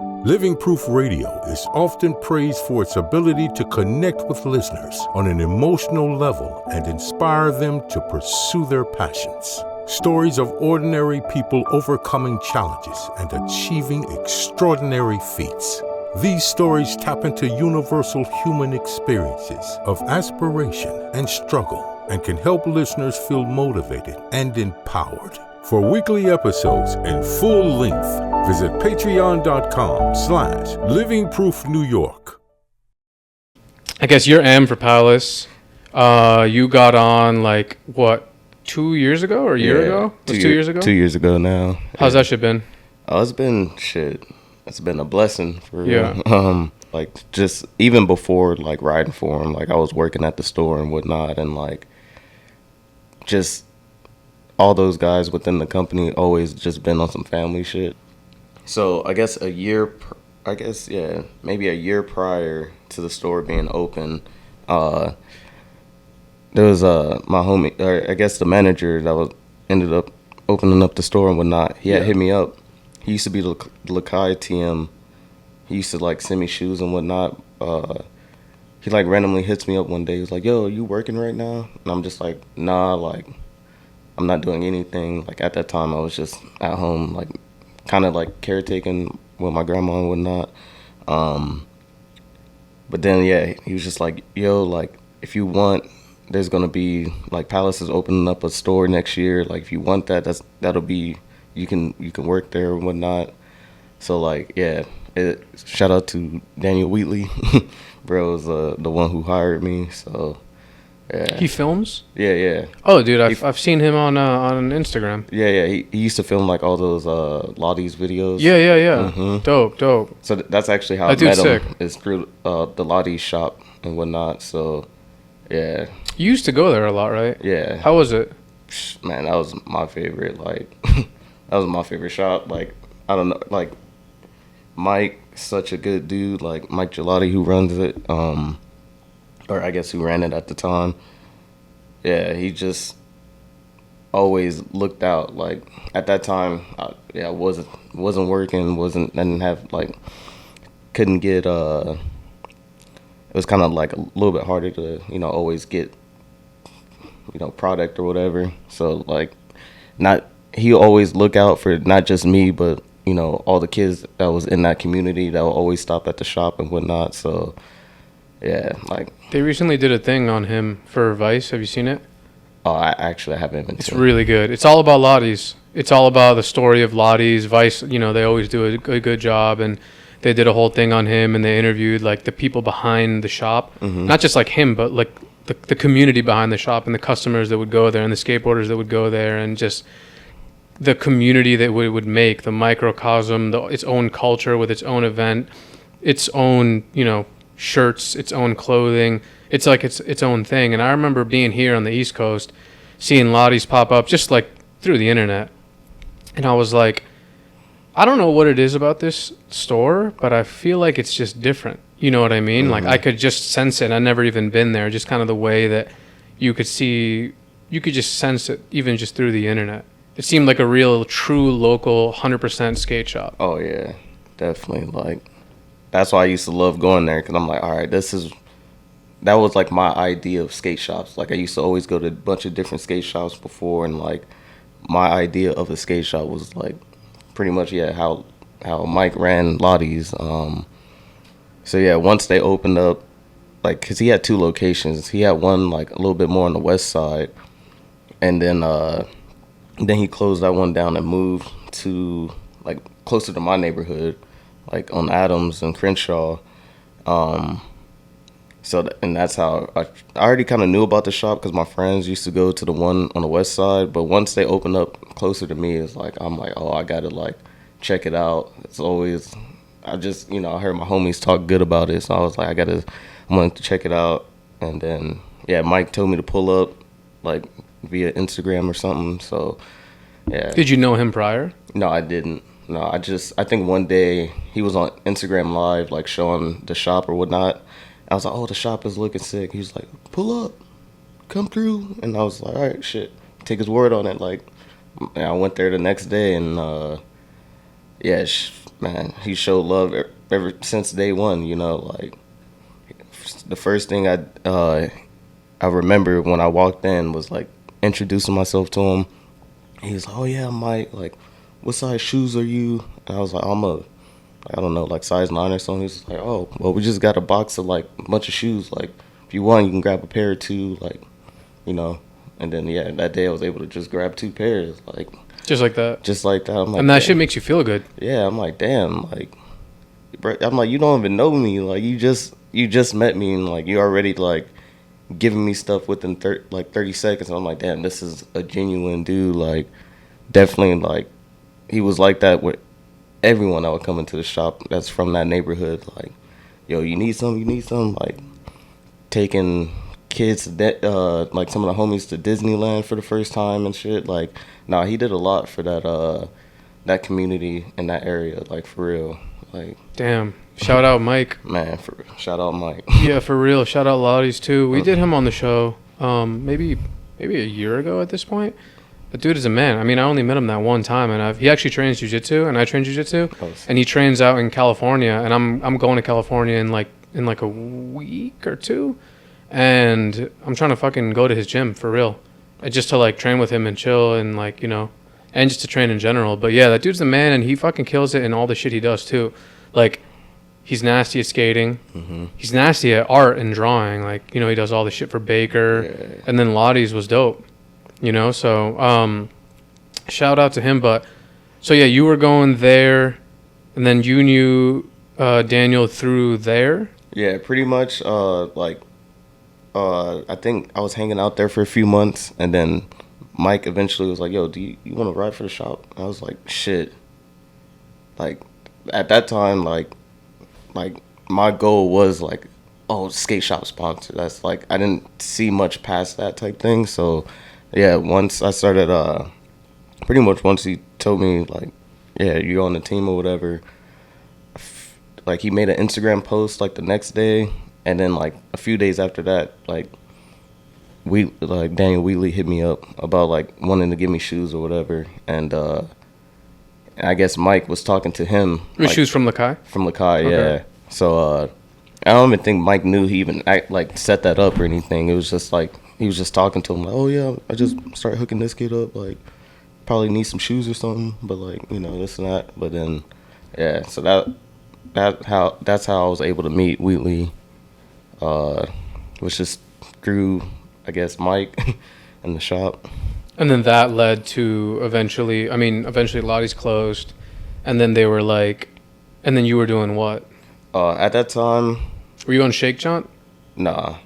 Living Proof Radio is often praised for its ability to connect with listeners on an emotional level and inspire them to pursue their passions. Stories of ordinary people overcoming challenges and achieving extraordinary feats. These stories tap into universal human experiences of aspiration and struggle and can help listeners feel motivated and empowered. For weekly episodes and full length, visit patreon.com/livingproofnewyork. I guess you're M for Palace. You got on 2 years ago or a year ago? It was 2 years ago? 2 years ago now. How's that shit been? Oh, it's been shit. It's been a blessing for real. Yeah. Just even before riding for him, I was working at the store and whatnot, and just all those guys within the company always just been on some family shit. So I guess maybe a year prior to the store being open, there was my homie, or I guess the manager that ended up opening up the store and whatnot. He had hit me up. He used to be the Lakai TM. He used to send me shoes and whatnot. He randomly hits me up one day. He was like, "Yo, are you working right now?" And I'm just like, "Nah, I'm not doing anything." At that time, I was just at home, kind of caretaking with my grandma and whatnot. But then, he was just like, "Yo, if you want, there's gonna be Palace is opening up a store next year. If you want that'll be you can work there and whatnot." So shout out to Daniel Wheatley, bro, was the one who hired me. So. Yeah. He films? Yeah. Oh, dude, I've seen him on Instagram. Yeah. He used to film all those Lottie's videos. Yeah. Mm-hmm. Dope. So that's actually how I met him. Is through the Lottie's shop and whatnot. So, yeah. You used to go there a lot, right? Yeah. How was it? Man, that was my favorite. That was my favorite shop. I don't know. Mike, such a good dude. Mike Gelati, who runs it. Or I guess who ran it at the time. Yeah, he just always looked out. At that time, I wasn't working, didn't have couldn't get it was kind of a little bit harder to always get product or whatever. So he always look out for not just me, but all the kids that was in that community that would always stop at the shop and whatnot. So. Yeah, they recently did a thing on him for Vice. Have you seen it? Oh, I haven't been. It's really good. It's all about Lottie's. It's all about the story of Lottie's. Vice, they always do a good job, and they did a whole thing on him, and they interviewed the people behind the shop, not just him, but the community behind the shop and the customers that would go there and the skateboarders that would go there, and just the community that would make the microcosm, its own culture with its own event, its own shirts, its own clothing. It's its own thing. And I remember being here on the East Coast, seeing Lottie's pop up just through the internet, and I was like, I don't know what it is about this store, but I feel like it's just different. You know what I mean? I could just sense it. I've never even been there. Just kind of the way that you could just sense it even just through the internet. It seemed like a real, true, local, 100% skate shop. Oh yeah, definitely. That's why I used to love going there, because I'm like, all right, that was my idea of skate shops. I used to always go to a bunch of different skate shops before, and my idea of a skate shop was pretty much how Mike ran Lottie's. So yeah, once they opened up, because he had 2 locations. He had one a little bit more on the west side, and then he closed that one down and moved to closer to my neighborhood. On Adams and Crenshaw. And that's how I already kind of knew about the shop, because my friends used to go to the one on the west side. But once they opened up closer to me, it's I'm oh, I got to check it out. It's always, I just, I heard my homies talk good about it. So I was I wanted to check it out. And then, Mike told me to pull up via Instagram or something. So, yeah. Did you know him prior? No, I didn't. No, I think one day he was on Instagram Live, showing the shop or whatnot. I was like, oh, the shop is looking sick. He was like, pull up, come through. And I was like, all right, shit, take his word on it. And I went there the next day, and man, he showed love ever since day one. You know, like the first thing I remember when I walked in was like introducing myself to him. He was like, "Oh yeah, Mike. Like, what size shoes are you?" And I was like, I don't know, like size 9 or something." He was like, "Oh, well, we just got a box of like a bunch of shoes. Like, if you want, you can grab a pair or two. Like, you know." And then yeah, that day I was able to just grab 2 pairs. Like, Just like that. just like that. I'm like, And that damn. shit makes you feel good. Yeah, I'm like, damn, like, bro, I'm like, you don't even know me. Like, you just met me, and like, you already like giving me stuff within 30 seconds. And I'm like, damn, this is a genuine dude. Like, definitely, like, he was like that with everyone that would come into the shop that's from that neighborhood. Like, yo, you need some. Like, taking kids like some of the homies to Disneyland for the first time and shit. Like, nah, he did a lot for that community in that area, like, for real. Like, Damn. Shout out Mike. man, shout out Mike. Yeah, for real. Shout out Lottie's too. We did him on the show maybe a year ago at this point. The dude is a man. I mean, I only met him that one time, and he actually trains jiu-jitsu, and I train jiu-jitsu, and he trains out in California, and I'm going to California in like a week or two, and I'm trying to fucking go to his gym for real, just to like train with him and chill and like, you know, and just to train in general. But yeah, that dude's the man, and he fucking kills it in all the shit he does too. Like, he's nasty at skating. Mm-hmm. He's nasty at art and drawing. Like, you know, he does all the shit for Baker, Yeah. and then Lottie's was dope. You know, so shout out to him. But so yeah, you were going there, and then you knew Daniel through there. Yeah, pretty much. I think I was hanging out there for a few months, and then Mike eventually was like, "Yo, do you want to ride for the shop?" And I was like, "Shit." Like, at that time, like my goal was like, oh, skate shop sponsor. That's like, I didn't see much past that type thing. So yeah, once I started, pretty much once he told me like, yeah, you're on the team or whatever, like he made an Instagram post like the next day, and then like a few days after that, like Daniel Wheatley hit me up about like wanting to give me shoes or whatever, and I guess Mike was talking to him. Your shoes from Lakai? From Lakai, Okay. yeah. So I don't even think Mike knew he even set that up or anything. It was just like he was just talking to him like, oh yeah, I just started hooking this kid up, like probably need some shoes or something, but like, you know, this and that. But then yeah, so that's how I was able to meet Wheatley, was just through, I guess, Mike in the shop. And then that led to eventually Lottie's closed, and then they were like, and then you were doing what? At that time, Were you on Shake Jaunt? nah.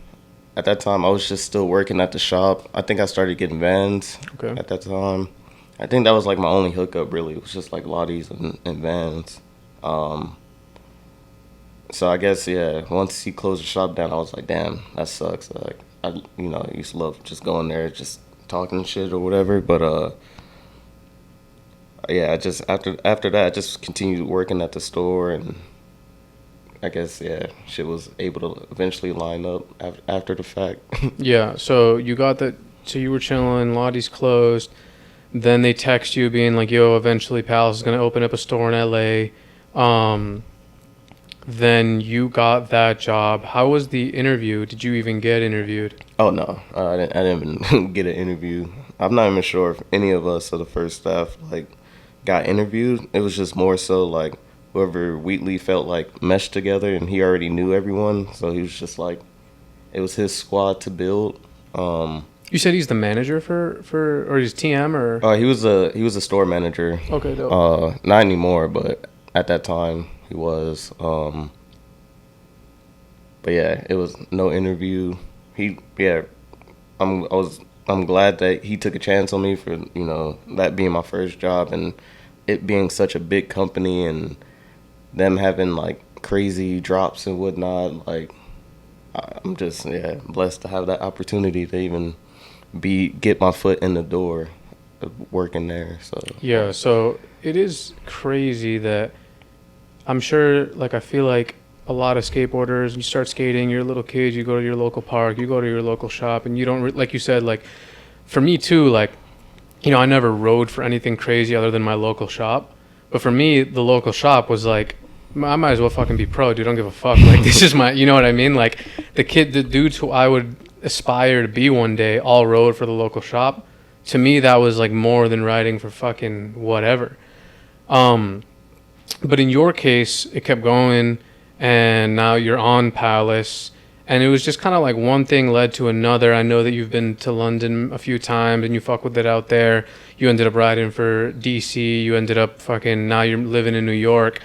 At that time, I was just still working at the shop. I think I started getting Vans Okay. at that time. I think that was like my only hookup, really. It was just like Lottie's and Vans. So I guess, yeah, once he closed the shop down, I was like, damn, that sucks. Like, I used to love just going there, just talking shit or whatever. But yeah, I just after that, I just continued working at the store, and I guess, yeah, shit was able to eventually line up after the fact. Yeah. So you got that. So you were chilling. Lottie's closed. Then they text you being like, "Yo, eventually Palace is gonna open up a store in LA." Then you got that job. How was the interview? Did you even get interviewed? Oh no, I didn't even get an interview. I'm not even sure if any of us of the first staff like got interviewed. It was just more so like whoever Wheatley felt like meshed together, and he already knew everyone, so he was just like, it was his squad to build. You said he's the manager for or he's TM or? He was a store manager. Okay, dope. Not anymore, but at that time he was. But yeah, it was no interview. I'm glad that he took a chance on me for, you know, that being my first job and it being such a big company and them having like crazy drops and whatnot. Like, I'm just blessed to have that opportunity to even get my foot in the door working there. So Yeah, so it is crazy that I'm sure, like, I feel like a lot of skateboarders, you start skating, you're a little kid, you go to your local park, you go to your local shop, and you don't, like you said, like, for me too, like, you know, I never rode for anything crazy other than my local shop, But for me, the local shop was like, I might as well fucking be pro, dude. Don't give a fuck. Like, this is my, you know what I mean? Like, the dudes who I would aspire to be one day all rode for the local shop. To me, that was like more than riding for fucking whatever. But in your case, it kept going, and now you're on Palace, and it was just kind of like one thing led to another. I know that you've been to London a few times, and you fuck with it out there. You ended up riding for DC. You ended up fucking, now you're living in New York.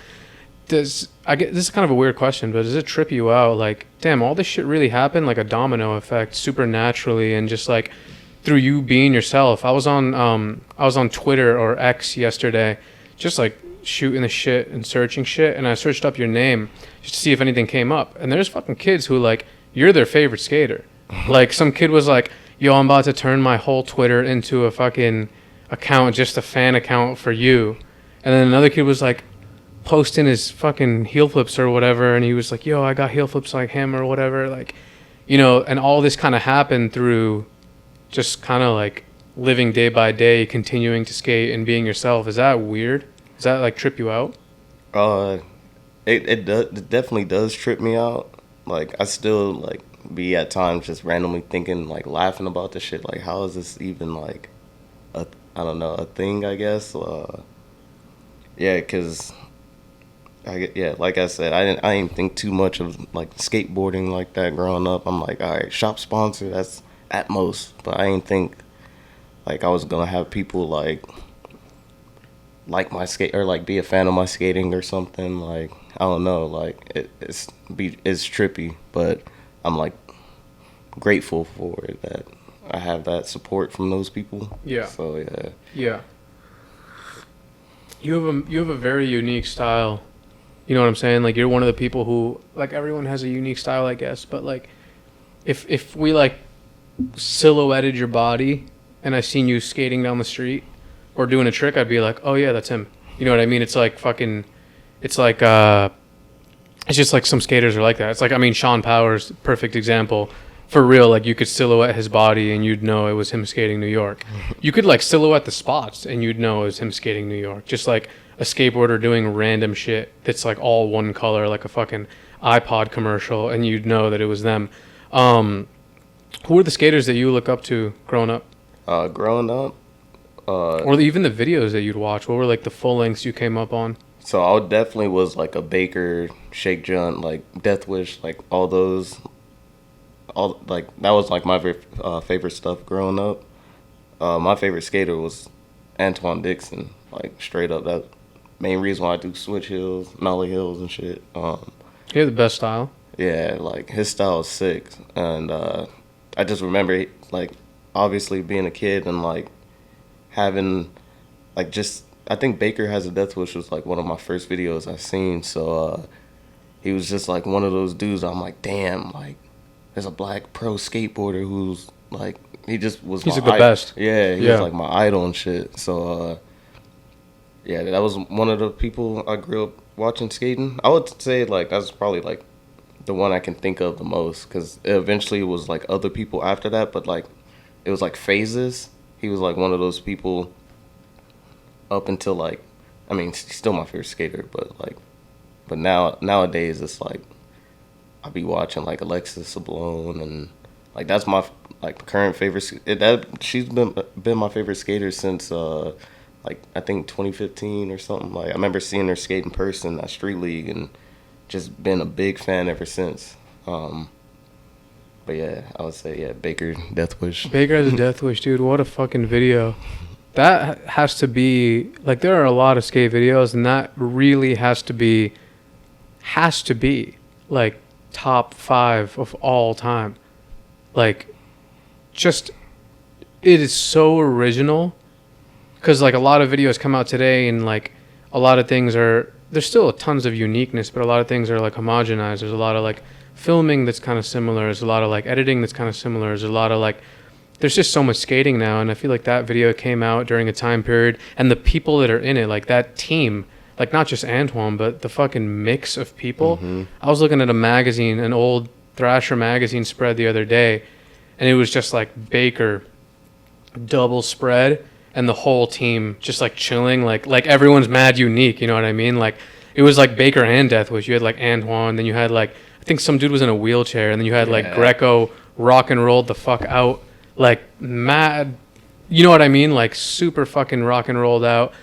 This is kind of a weird question, but does it trip you out? Like, damn, all this shit really happened, like a domino effect, supernaturally, and just like through you being yourself. I was on Twitter or X yesterday, just like shooting the shit and searching shit, and I searched up your name just to see if anything came up, and there's fucking kids who like, you're their favorite skater. Like, some kid was like, yo, I'm about to turn my whole Twitter into a fucking account, just a fan account for you. And then another kid was like posting his fucking heel flips or whatever, and he was like, yo, I got heel flips like him or whatever, like, you know. And all this kind of happened through just kind of like living day by day, continuing to skate and being yourself. Is that weird? Does that like trip you out? It definitely does trip me out. Like, I still like be at times just randomly thinking, like, laughing about this shit. Like, how is this even like a thing? I guess. Yeah, cause like I said, I didn't think too much of like skateboarding like that growing up. I'm like, all right, shop sponsor, that's at most, but I didn't think like I was gonna have people like my skate or like be a fan of my skating or something. Like, I don't know, like it's trippy, but I'm like grateful for it that I have that support from those people. Yeah. So yeah. You have a very unique style. You know what I'm saying? Like, you're one of the people who, like, everyone has a unique style, I guess, but like if we like silhouetted your body and I seen you skating down the street or doing a trick, I'd be like, oh yeah, that's him. You know what I mean? It's like fucking, it's like it's just like some skaters are like that. It's like, I mean, Sean Powers, perfect example. For real, like, you could silhouette his body and you'd know it was him skating New York. You could like silhouette the spots and you'd know it was him skating New York. Just like a skateboarder doing random shit that's like all one color, like a fucking iPod commercial, and you'd know that it was them. Who are the skaters that you look up to growing up? Or even the videos that you'd watch. What were like the full lengths you came up on? So I definitely was like a Baker, Shake Junt, like Death Wish, like all those. All like that was like my favorite stuff growing up. My favorite skater was Antoine Dixon. Like, straight up, that main reason why I do switch hills, nollie hills, and shit. He had the best style. Yeah, like his style is sick, and I just remember like obviously being a kid and like having like just, I think Baker Has a Death Wish was like one of my first videos I seen. So he was just like one of those dudes. I'm like, damn, like there's a black pro skateboarder who's like, he just was. He's the best. Yeah, he was like my idol and shit. So yeah, that was one of the people I grew up watching skating. I would say like that's probably like the one I can think of the most, because eventually it was like other people after that, but like it was like phases. He was like one of those people up until like, I mean, he's still my favorite skater, but nowadays it's like I'll be watching like Alexis Sablone, and like that's my like current favorite. She's been my favorite skater since like I think 2015 or something. Like, I remember seeing her skate in person at Street League and just been a big fan ever since. But yeah, I would say, yeah, Baker Death Wish. Baker Has a Death Wish, dude. What a fucking video. That has to be, like, there are a lot of skate videos, and that really has to be, like, top 5 of all time. Like, just, it is so original. Because, like, a lot of videos come out today, and, like, a lot of things are, there's still tons of uniqueness, but a lot of things are, like, homogenized. There's a lot of, like, filming that's kind of similar. There's a lot of, like, editing that's kind of similar. There's a lot of, like, there's just so much skating now, and I feel like that video came out during a time period, and the people that are in it, like, that team, like, not just Antoine, but the fucking mix of people. Mm-hmm. I was looking at a magazine, an old Thrasher magazine spread the other day, and it was just, like, Baker double spread, and the whole team just like chilling, like everyone's mad unique, you know what I mean? Like it was like Baker and Deathwish. You had like Antoine, then you had like I think some dude was in a wheelchair, and then you had like Greco rock and rolled the fuck out, like mad, you know what I mean? Like super fucking rock and rolled out.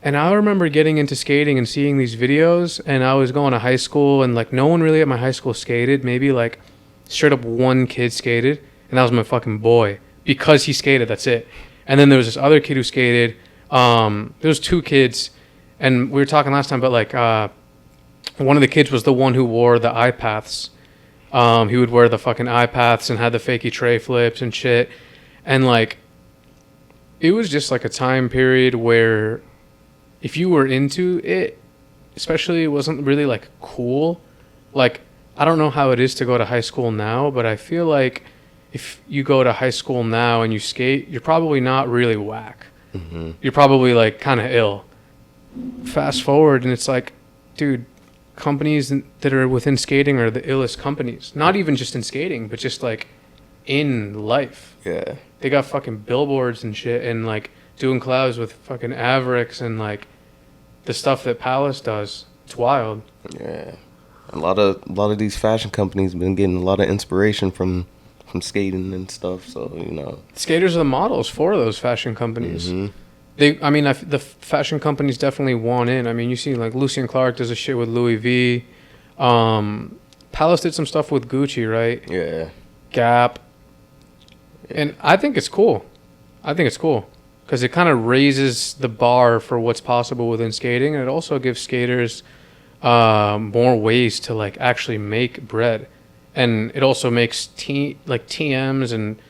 And I remember getting into skating and seeing these videos, and I was going to high school, and like no one really at my high school skated. Maybe like straight up one kid skated, and that was my fucking boy because he skated. That's it. And then there was this other kid who skated. There was two kids, and we were talking last time, but like one of the kids was the one who wore the eye paths. He would wear the fucking eye paths and had the fakey tray flips and shit. And like it was just like a time period where if you were into it, especially, it wasn't really like cool. Like, I don't know how it is to go to high school now, but I feel like if you go to high school now and you skate, you're probably not really whack. Mm-hmm. You're probably like kind of ill. Fast forward and it's like, dude, companies that are within skating are the illest companies. Not even just in skating, but just like in life. Yeah. They got fucking billboards and shit and like doing collabs with fucking Avericks and like the stuff that Palace does. It's wild. Yeah, a lot of these fashion companies been getting a lot of inspiration from skating and stuff. So you know, skaters are the models for those fashion companies. Mm-hmm. The fashion companies definitely want in. I mean, you see like Lucien Clark does a shit with Louis V. Palace did some stuff with Gucci, right? Yeah. Gap. Yeah. And I think it's cool. Because it kind of raises the bar for what's possible within skating, and it also gives skaters more ways to like actually make bread, and it also makes TMs and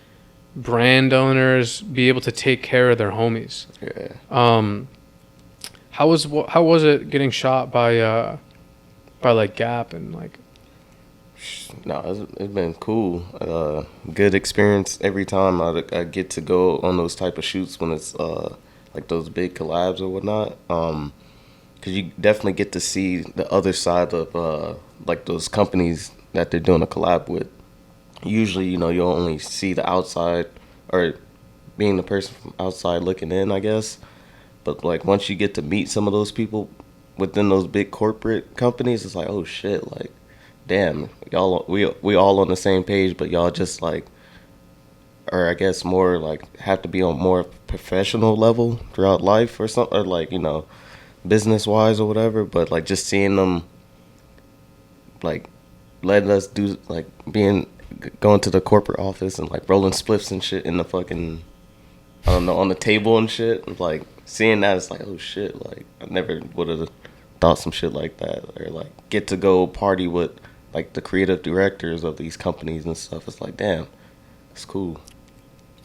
brand owners be able to take care of their homies. Yeah. How was it getting shot by like Gap and like? No, it's been cool. Good experience every time I get to go on those type of shoots when it's like those big collabs or whatnot. Because you definitely get to see the other side of like those companies that they're doing a collab with. Usually, you know, you'll only see the outside or being the person from outside looking in, I guess. But like once you get to meet some of those people within those big corporate companies, it's like, oh shit, like. Damn, y'all, we all on the same page, but y'all just like, or I guess more like have to be on more professional level throughout life or something, or like, you know, business wise or whatever. But like just seeing them, like, letting us do like going to the corporate office and like rolling spliffs and shit in the fucking, I don't know, on the table and shit. Like seeing that, it's like, oh shit, like I never would have thought some shit like that, or like get to go party with like the creative directors of these companies and stuff. It's like, damn, it's cool.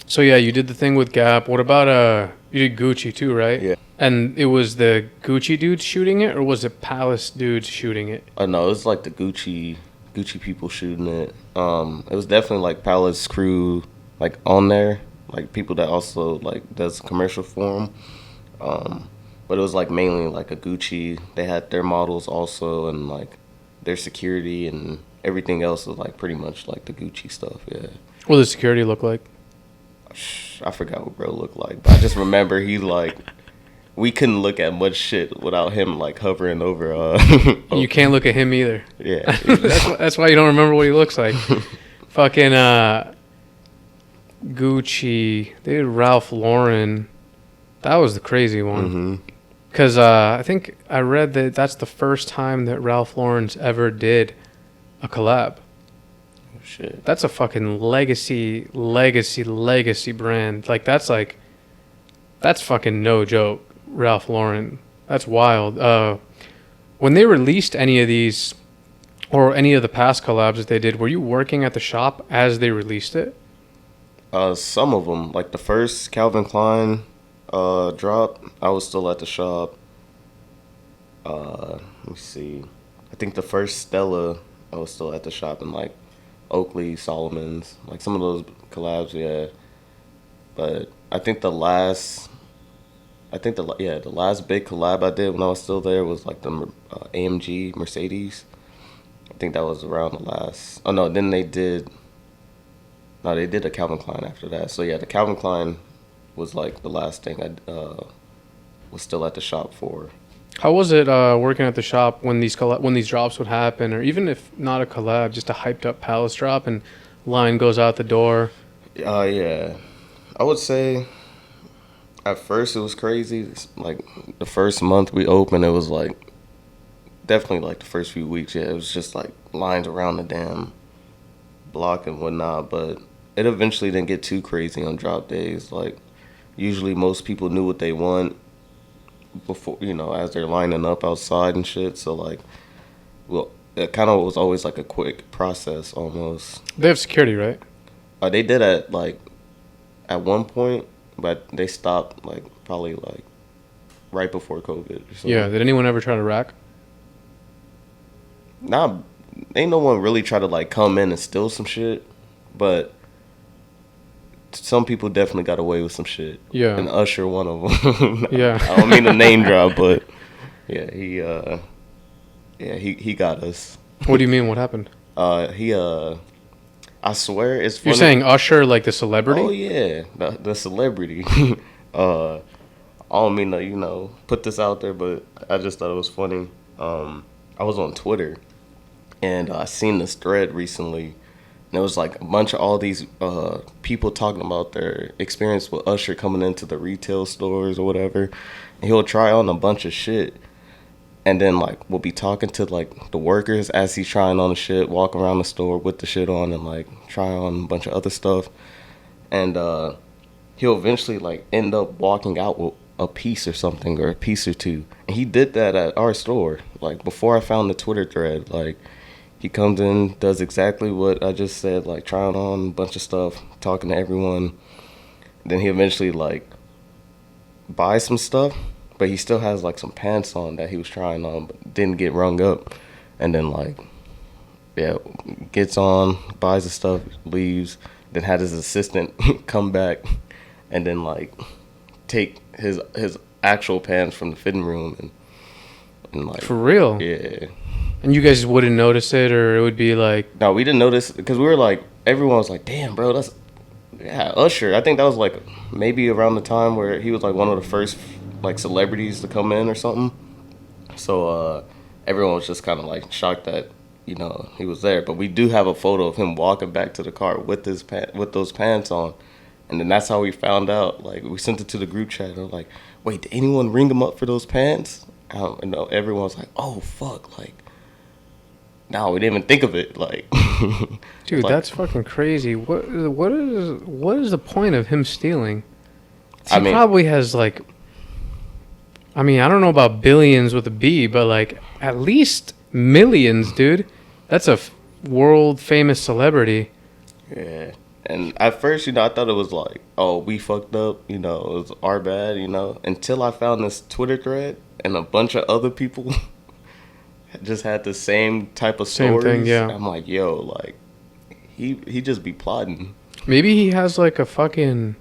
So yeah, you did the thing with Gap. What about you did Gucci too, right? Yeah. And it was the Gucci dudes shooting it, or was it Palace dudes shooting it? No, it was like the Gucci people shooting it. It was definitely like Palace crew like on there, like people that also like does commercial for them. But it was like mainly like a Gucci. They had their models also, and like their security and everything else was like pretty much like the Gucci stuff. Yeah. What does security look like? I forgot what bro looked like, but I just remember he like we couldn't look at much shit without him like hovering over. You can't look at him either. Yeah. that's why you don't remember what he looks like. Fucking Gucci. They did Ralph Lauren. That was the crazy one. Mm-hmm. Because I think I read that that's the first time that Ralph Lauren's ever did a collab. Oh, shit. That's a fucking legacy brand. Like, that's fucking no joke, Ralph Lauren. That's wild. When they released any of these, or any of the past collabs that they did, were you working at the shop as they released it? Some of them. Like, the first Calvin Klein drop, I was still at the shop. Let me see. I think the first Stella, I was still at the shop, in like Oakley, Solomon's, like some of those collabs, yeah. But I think the last big collab I did when I was still there was like the AMG Mercedes. I think that was around the last. Oh no, then they did a Calvin Klein after that. So yeah, the Calvin Klein was like the last thing I was still at the shop for. How was it working at the shop when these drops would happen, or even if not a collab, just a hyped up Palace drop and line goes out the door? Yeah, I would say at first it was crazy. It's like the first month we opened, it was like definitely like the first few weeks. Yeah, it was just like lines around the damn block and whatnot. But it eventually didn't get too crazy on drop days. Like usually most people knew what they want before, as they're lining up outside and shit. So like, well, it kind of was always like a quick process almost. They have security, right? They did at one point, but they stopped like probably like right before COVID or something. Yeah. Did anyone ever try to rack? Nah, ain't no one really try to like come in and steal some shit, but some people definitely got away with some shit. Yeah. And Usher, one of them. Yeah. I don't mean to name drop, but yeah, he got us. What do you mean? What happened? I swear it's funny. You're saying Usher, like the celebrity? Oh yeah, the celebrity. I don't mean to put this out there, but I just thought it was funny. I was on Twitter, and I seen this thread recently. And it was like a bunch of all these people talking about their experience with Usher coming into the retail stores or whatever. And he'll try on a bunch of shit. And then like we'll be talking to like the workers as he's trying on the shit, walk around the store with the shit on and like try on a bunch of other stuff. And he'll eventually like end up walking out with a piece or something or a piece or two. And he did that at our store. Like before I found the Twitter thread, like he comes in, does exactly what I just said, like trying on a bunch of stuff, talking to everyone. Then he eventually like buys some stuff, but he still has like some pants on that he was trying on, but didn't get rung up. And then like, yeah, gets on, buys the stuff, leaves, then had his assistant come back and then like take his actual pants from the fitting room and like. For real? Yeah. And you guys wouldn't notice it, or it would be like... No, we didn't notice, because we were like, everyone was like, damn, bro, that's... Yeah, Usher. I think that was like maybe around the time where he was like one of the first like celebrities to come in or something. So everyone was just kind of like shocked that, he was there. But we do have a photo of him walking back to the car with with those pants on. And then that's how we found out. Like, we sent it to the group chat, and we're like, wait, did anyone ring him up for those pants? And everyone was like, oh, fuck, like... No, we didn't even think of it. Like, dude, like, that's fucking crazy. What is the point of him stealing? He probably has like, I don't know about billions with a B, but like at least millions, dude. That's a world famous celebrity. Yeah, and at first, I thought it was like, oh, we fucked up. It was our bad. Until I found this Twitter thread and a bunch of other people. Just had the same type of stories. Same thing, yeah. I'm like, yo, like, he just be plotting. Maybe he has like a fucking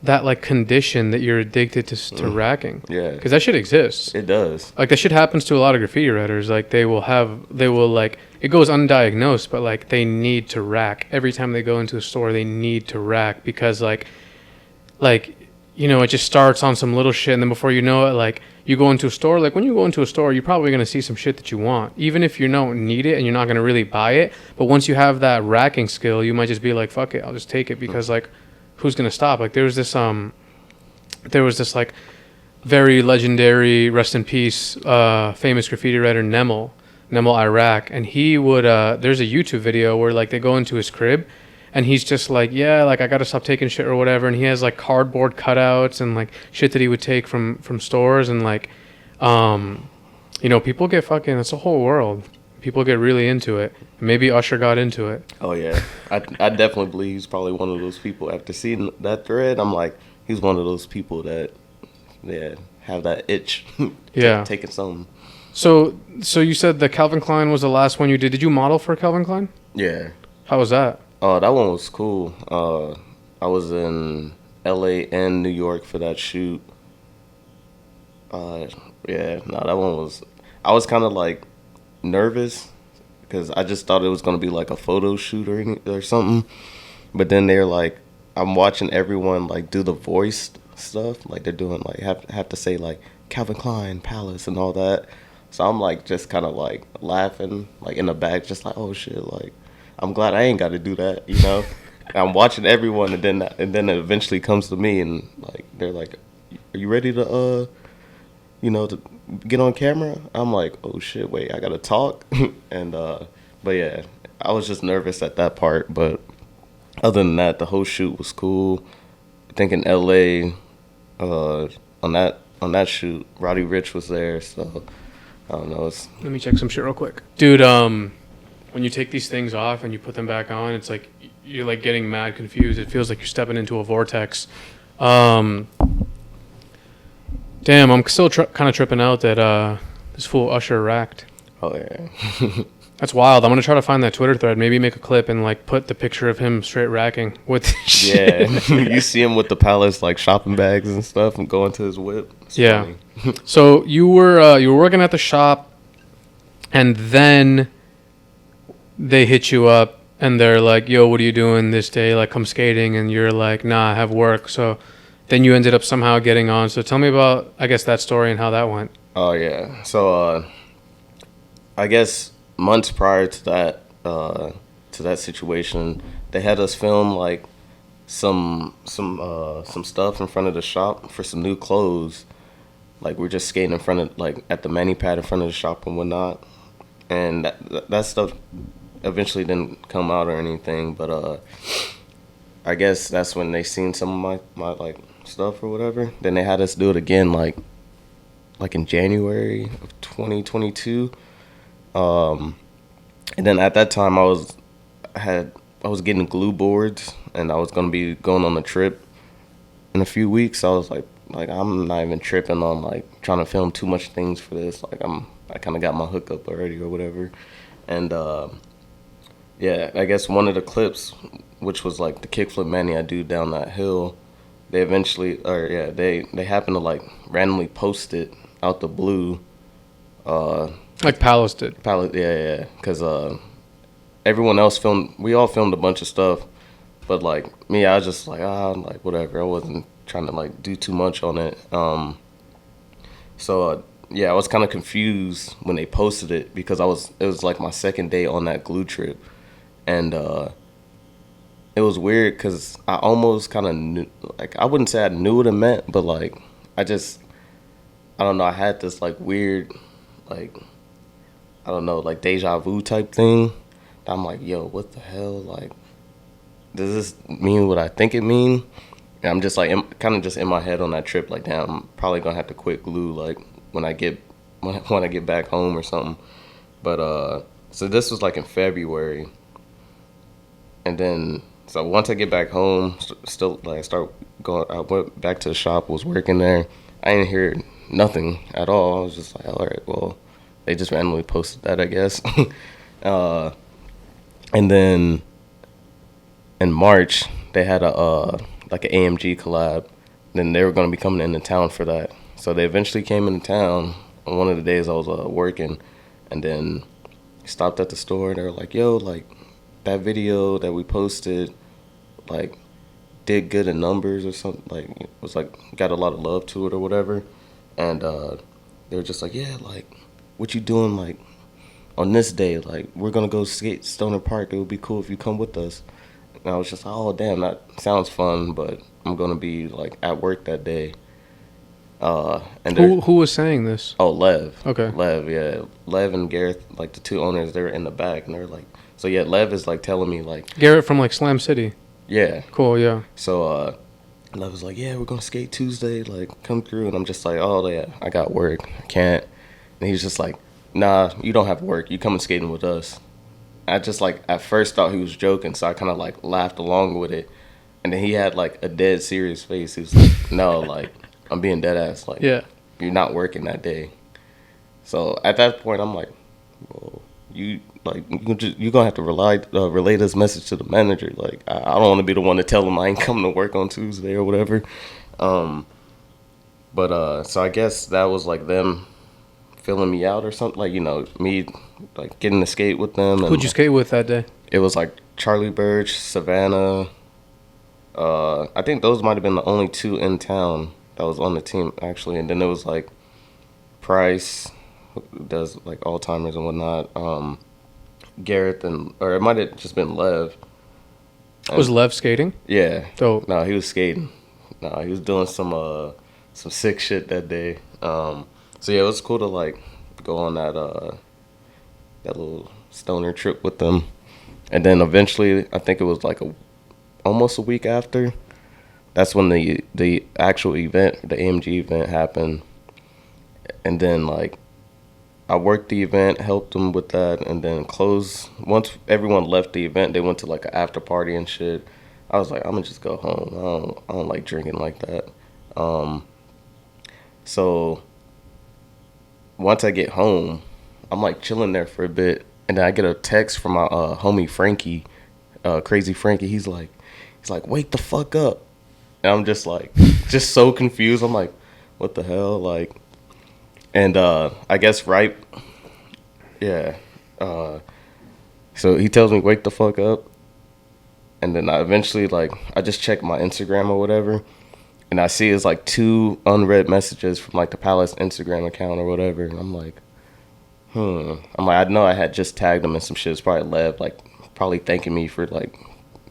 that like condition that you're addicted to racking. Yeah, because that shit exists. It does. Like that shit happens to a lot of graffiti writers. Like they will like it goes undiagnosed, but like they need to rack every time they go into a store. They need to rack because like it just starts on some little shit, and then before you know it, like. You go into a store, like when you go into a store, you're probably going to see some shit that you want. Even if you don't need it and you're not going to really buy it. But once you have that racking skill, you might just be like, fuck it, I'll just take it because like, who's going to stop? Like there was this like very legendary, rest in peace, famous graffiti writer, Nemel Iraq. And he would, there's a YouTube video where like they go into his crib and he's just like, yeah, like I got to stop taking shit or whatever. And he has like cardboard cutouts and like shit that he would take from stores. And like, people get fucking, it's a whole world. People get really into it. Maybe Usher got into it. Oh, yeah. I definitely believe he's probably one of those people. After seeing that thread, I'm like, he's one of those people that, yeah, have that itch. Yeah. Taking something. So you said the Calvin Klein was the last one you did. Did you model for Calvin Klein? Yeah. How was that? Oh, that one was cool. I was in LA and New York for that shoot. That one was... I was kind of, like, nervous because I just thought it was going to be, like, a photo shoot or something. But then they're like... I'm watching everyone like do the voice stuff, like they're doing like have to say like Calvin Klein Palace and all that. So I'm like just kind of like laughing like in the back, just like, oh shit, like I'm glad I ain't got to do that, you know. I'm watching everyone, and then it eventually comes to me, and like they're like, "Are you ready to to get on camera?" I'm like, "Oh shit, wait, I gotta talk." And but yeah, I was just nervous at that part, but other than that, the whole shoot was cool. I think in LA, on that shoot, Roddy Ricch was there, so I don't know. Let me check some shit real quick, dude. When you take these things off and you put them back on, it's like you're like getting mad confused. It feels like you're stepping into a vortex. Damn, I'm still kind of tripping out that this fool Usher racked. Oh yeah. That's wild. I'm gonna try to find that Twitter thread. Maybe make a clip and like put the picture of him straight racking with. Yeah, you see him with the Palace like shopping bags and stuff, and going to his whip. It's yeah. So you were working at the shop, and then they hit you up, and they're like, "Yo, what are you doing this day? Like, come skating?" And you're like, "Nah, I have work." So then you ended up somehow getting on. So tell me about, I guess, that story and how that went. Oh yeah. So I guess months prior to that situation, they had us film like some stuff in front of the shop for some new clothes. Like we're just skating in front of like at the mani pad in front of the shop and whatnot, and that stuff eventually didn't come out or anything. But I guess that's when they seen some of my like stuff or whatever. Then they had us do it again like in January of 2022. And then at that time I was getting glue boards, and I was gonna be going on a trip in a few weeks. So I was like I'm not even tripping on like trying to film too much things for this. Like I kind of got my hookup already or whatever. And yeah, I guess one of the clips, which was like the kickflip mani I do down that hill, they eventually, they happened to like randomly post it out the blue. Like Palace did. Yeah. Because everyone else we all filmed a bunch of stuff, but like me, I was just like, like whatever. I wasn't trying to like do too much on it. So yeah, I was kind of confused when they posted it because it was like my second day on that glue trip, and it was weird because I almost kind of knew, like I wouldn't say I knew what it meant, but like I don't know, I had this like weird, like I don't know, like deja vu type thing. I'm like, yo, what the hell? Like, does this mean what I think it mean? And I'm just like, kind of just in my head on that trip, like, damn, I'm probably gonna have to quit glue, like when I get back home or something. But so this was like in February, and then so once I get back home, still like I went back to the shop, was working there. I didn't hear nothing at all. I was just like, all right, well, they just randomly posted that, I guess. And then in March, they had like an AMG collab. Then they were going to be coming into town for that. So they eventually came into town on one of the days I was working, and then stopped at the store. And they were like, yo, like that video that we posted, like did good in numbers or something. Like it was like got a lot of love to it or whatever. And they were just like, yeah, like what you doing like on this day? Like we're going to go skate Stoner Park. It would be cool if you come with us. And I was just like, oh, damn, that sounds fun, but I'm going to be, like, at work that day. And who was saying this? Oh, Lev. Okay. Lev, yeah. Lev and Gareth, like, the two owners, they were in the back, and they were like, so, yeah, Lev is, like, telling me, like. Garrett from, like, Slam City. Yeah. Cool, yeah. So, Lev was like, yeah, we're going to skate Tuesday, like, come through. And I'm just like, oh, yeah, I got work. I can't. And he's just like, nah, you don't have work. You coming skating with us. I just, like, at first thought he was joking, so I kind of, like, laughed along with it. And then he had, like, a dead serious face. He was like, no, like, I'm being dead ass. Like, yeah, you're not working that day. So at that point, I'm like, well, you're going to have to relay this message to the manager. Like, I don't want to be the one to tell him I ain't coming to work on Tuesday or whatever. But so I guess that was, like, them filling me out or something, like, you know, me like getting to skate with them. And who'd you skate with that day? It was like Charlie Birch, Savannah, I think those might have been the only two in town that was on the team actually, and then there was like Price, who does like Alzheimer's and whatnot. Garrett or it might have just been Lev. Was Lev skating? Yeah. Dope. No, he was skating. No, he was doing some sick shit that day. So yeah, it was cool to like go on that little stoner trip with them, and then eventually I think it was like almost a week after. That's when the actual event, the AMG event, happened, and then like I worked the event, helped them with that, and then closed. Once everyone left the event, they went to like an after party and shit. I was like, I'm gonna just go home. I don't like drinking like that. So once I get home, I'm like chilling there for a bit, and then I get a text from my homie Frankie, Crazy Frankie. He's like, wake the fuck up, and I'm just like, just so confused. I'm like, what the hell, like. And I guess yeah. So he tells me wake the fuck up, and then I eventually I just check my Instagram or whatever, and I see it's like 2 unread messages from like the Palace Instagram account or whatever, and I'm like, I'm like, I know I had just tagged him in some shit. It's probably Lev, like probably thanking me for like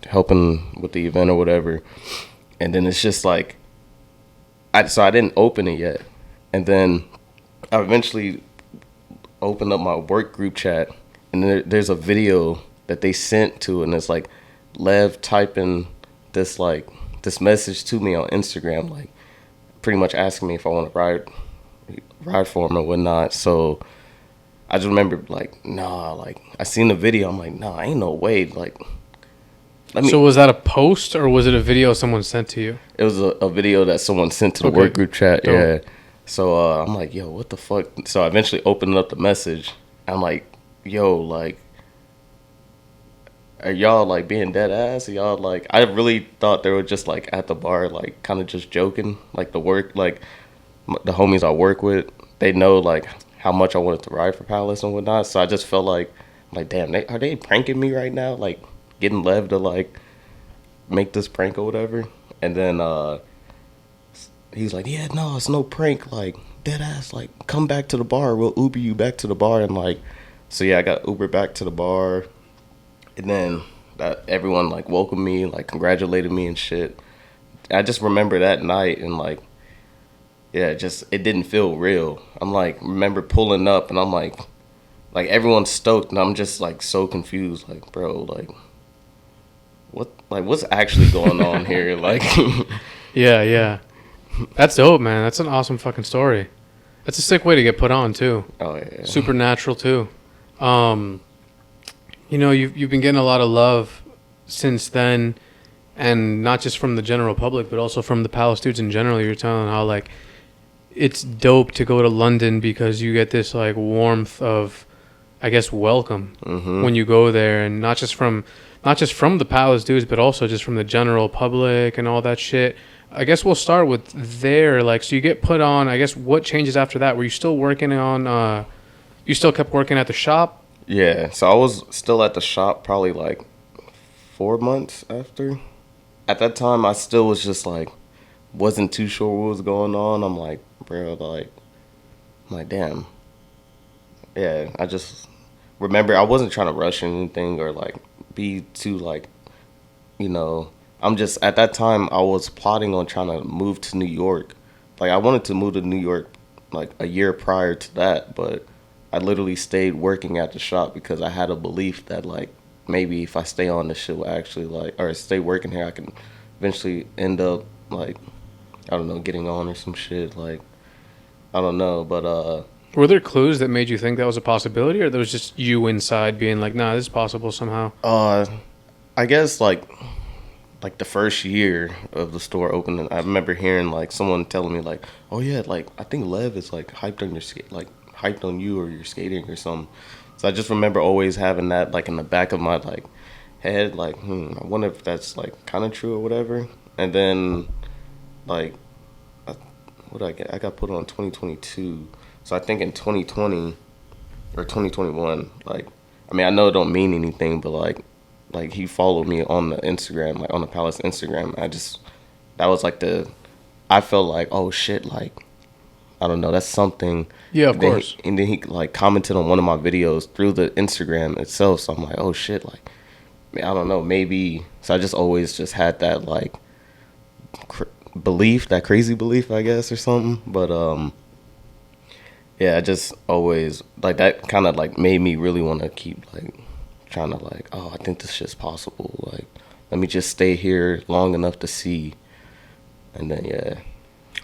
helping with the event or whatever, and then it's just like, I didn't open it yet, and then I eventually opened up my work group chat, and there's a video that they sent to, and it's like Lev typing this message to me on Instagram, like pretty much asking me if I want to ride for him or whatnot. So I just remember like, nah, like I seen the video, I'm like, nah, ain't no way, like. So was that a post or was it a video someone sent to you? It was a video that someone sent to the work group chat. Dope. Yeah. So I'm like, yo, what the fuck? So I eventually opened up the message. I'm like, yo, like, are y'all like being dead ass? Are y'all like, I really thought they were just like at the bar, like kind of just joking. Like the the homies I work with, they know like how much I wanted to ride for Palace and whatnot. So I just felt like damn, are they pranking me right now? Like getting Lev to like make this prank or whatever. And then he's like, yeah, no, it's no prank, like dead ass, like come back to the bar, we'll Uber you back to the bar. And like, so yeah, I got Uber back to the bar, and then everyone like welcomed me, like congratulated me and shit. I just remember that night, and like, yeah, it didn't feel real. I'm like, remember pulling up, and I'm like everyone's stoked, and I'm just like so confused, like, bro, like what's actually going on here? Like, yeah. That's dope, man. That's an awesome fucking story. That's a sick way to get put on too. Oh yeah. Supernatural too. You know, you've been getting a lot of love since then, and not just from the general public, but also from the Palace dudes in general. You're telling how like it's dope to go to London because you get this like warmth of, I guess, welcome when you go there, and not just from the Palace dudes, but also just from the general public and all that shit. I guess we'll start with there. Like, so you get put on. I guess what changes after that? Were you still working on? You still kept working at the shop? Yeah. So I was still at the shop probably like 4 months after. At that time, I still was just like, wasn't too sure what was going on. I'm like, bro, I'm like, damn. Yeah. I just remember I wasn't trying to rush anything or like be too like, you know. I'm just, at that time, I was plotting on trying to move to New York. Like, I wanted to move to New York, like, a year prior to that, but I literally stayed working at the shop because I had a belief that, like, maybe if I stay on this shit will actually, like, or stay working here, I can eventually end up, like, I don't know, getting on or some shit. Like, I don't know, but, Were there clues that made you think that was a possibility, or there was just you inside being like, nah, this is possible somehow? I guess, like the first year of the store opening, I remember hearing like someone telling me like, oh yeah, like I think Lev is like hyped on you or your skating or something. So I just remember always having that like in the back of my like head, like, I wonder if that's like kind of true or whatever. And then like, what did I get? I got put on 2022. So I think in 2020 or 2021, like, I mean, I know it don't mean anything, but like, like he followed me on the Instagram, like on the Palace Instagram. That was like I felt like, oh shit, like I don't know, that's something. Yeah, of course. And then he like commented on one of my videos through the Instagram itself. So I'm like, oh shit, like I don't know, maybe. So I just always just had that like belief, that crazy belief, I guess, or something. But yeah, I just always like that kind of like made me really want to keep like trying to like, oh, I think this shit's possible. Like, let me just stay here long enough to see. And then yeah.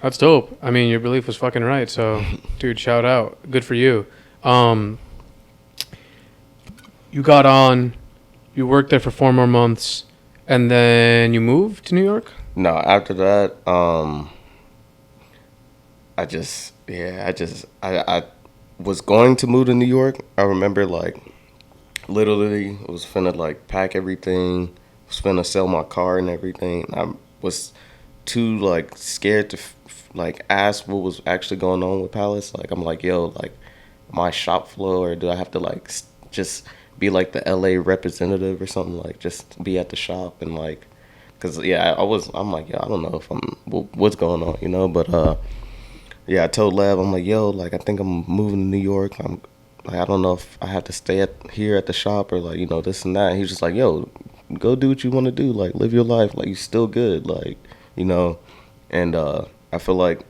That's dope. I mean, your belief was fucking right. So, dude, shout out. Good for you. You got on, you worked there for 4 more months, and then you moved to New York? No, after that, I was going to move to New York. I remember like literally was finna like pack everything, was finna sell my car and everything. I was too like scared to like ask what was actually going on with Palace. Like I'm like, yo, like my shop floor, or do I have to like just be like the LA representative or something, like just be at the shop and like, cause yeah, I'm like, yo, I don't know if what's going on, you know, but yeah, I told Lev, I'm like, yo, like I think I'm moving to New York. I'm like, I don't know if I have to stay here at the shop or like, you know, this and that. And he was just like, yo, go do what you want to do, like live your life, like you still good, like, you know. And I feel like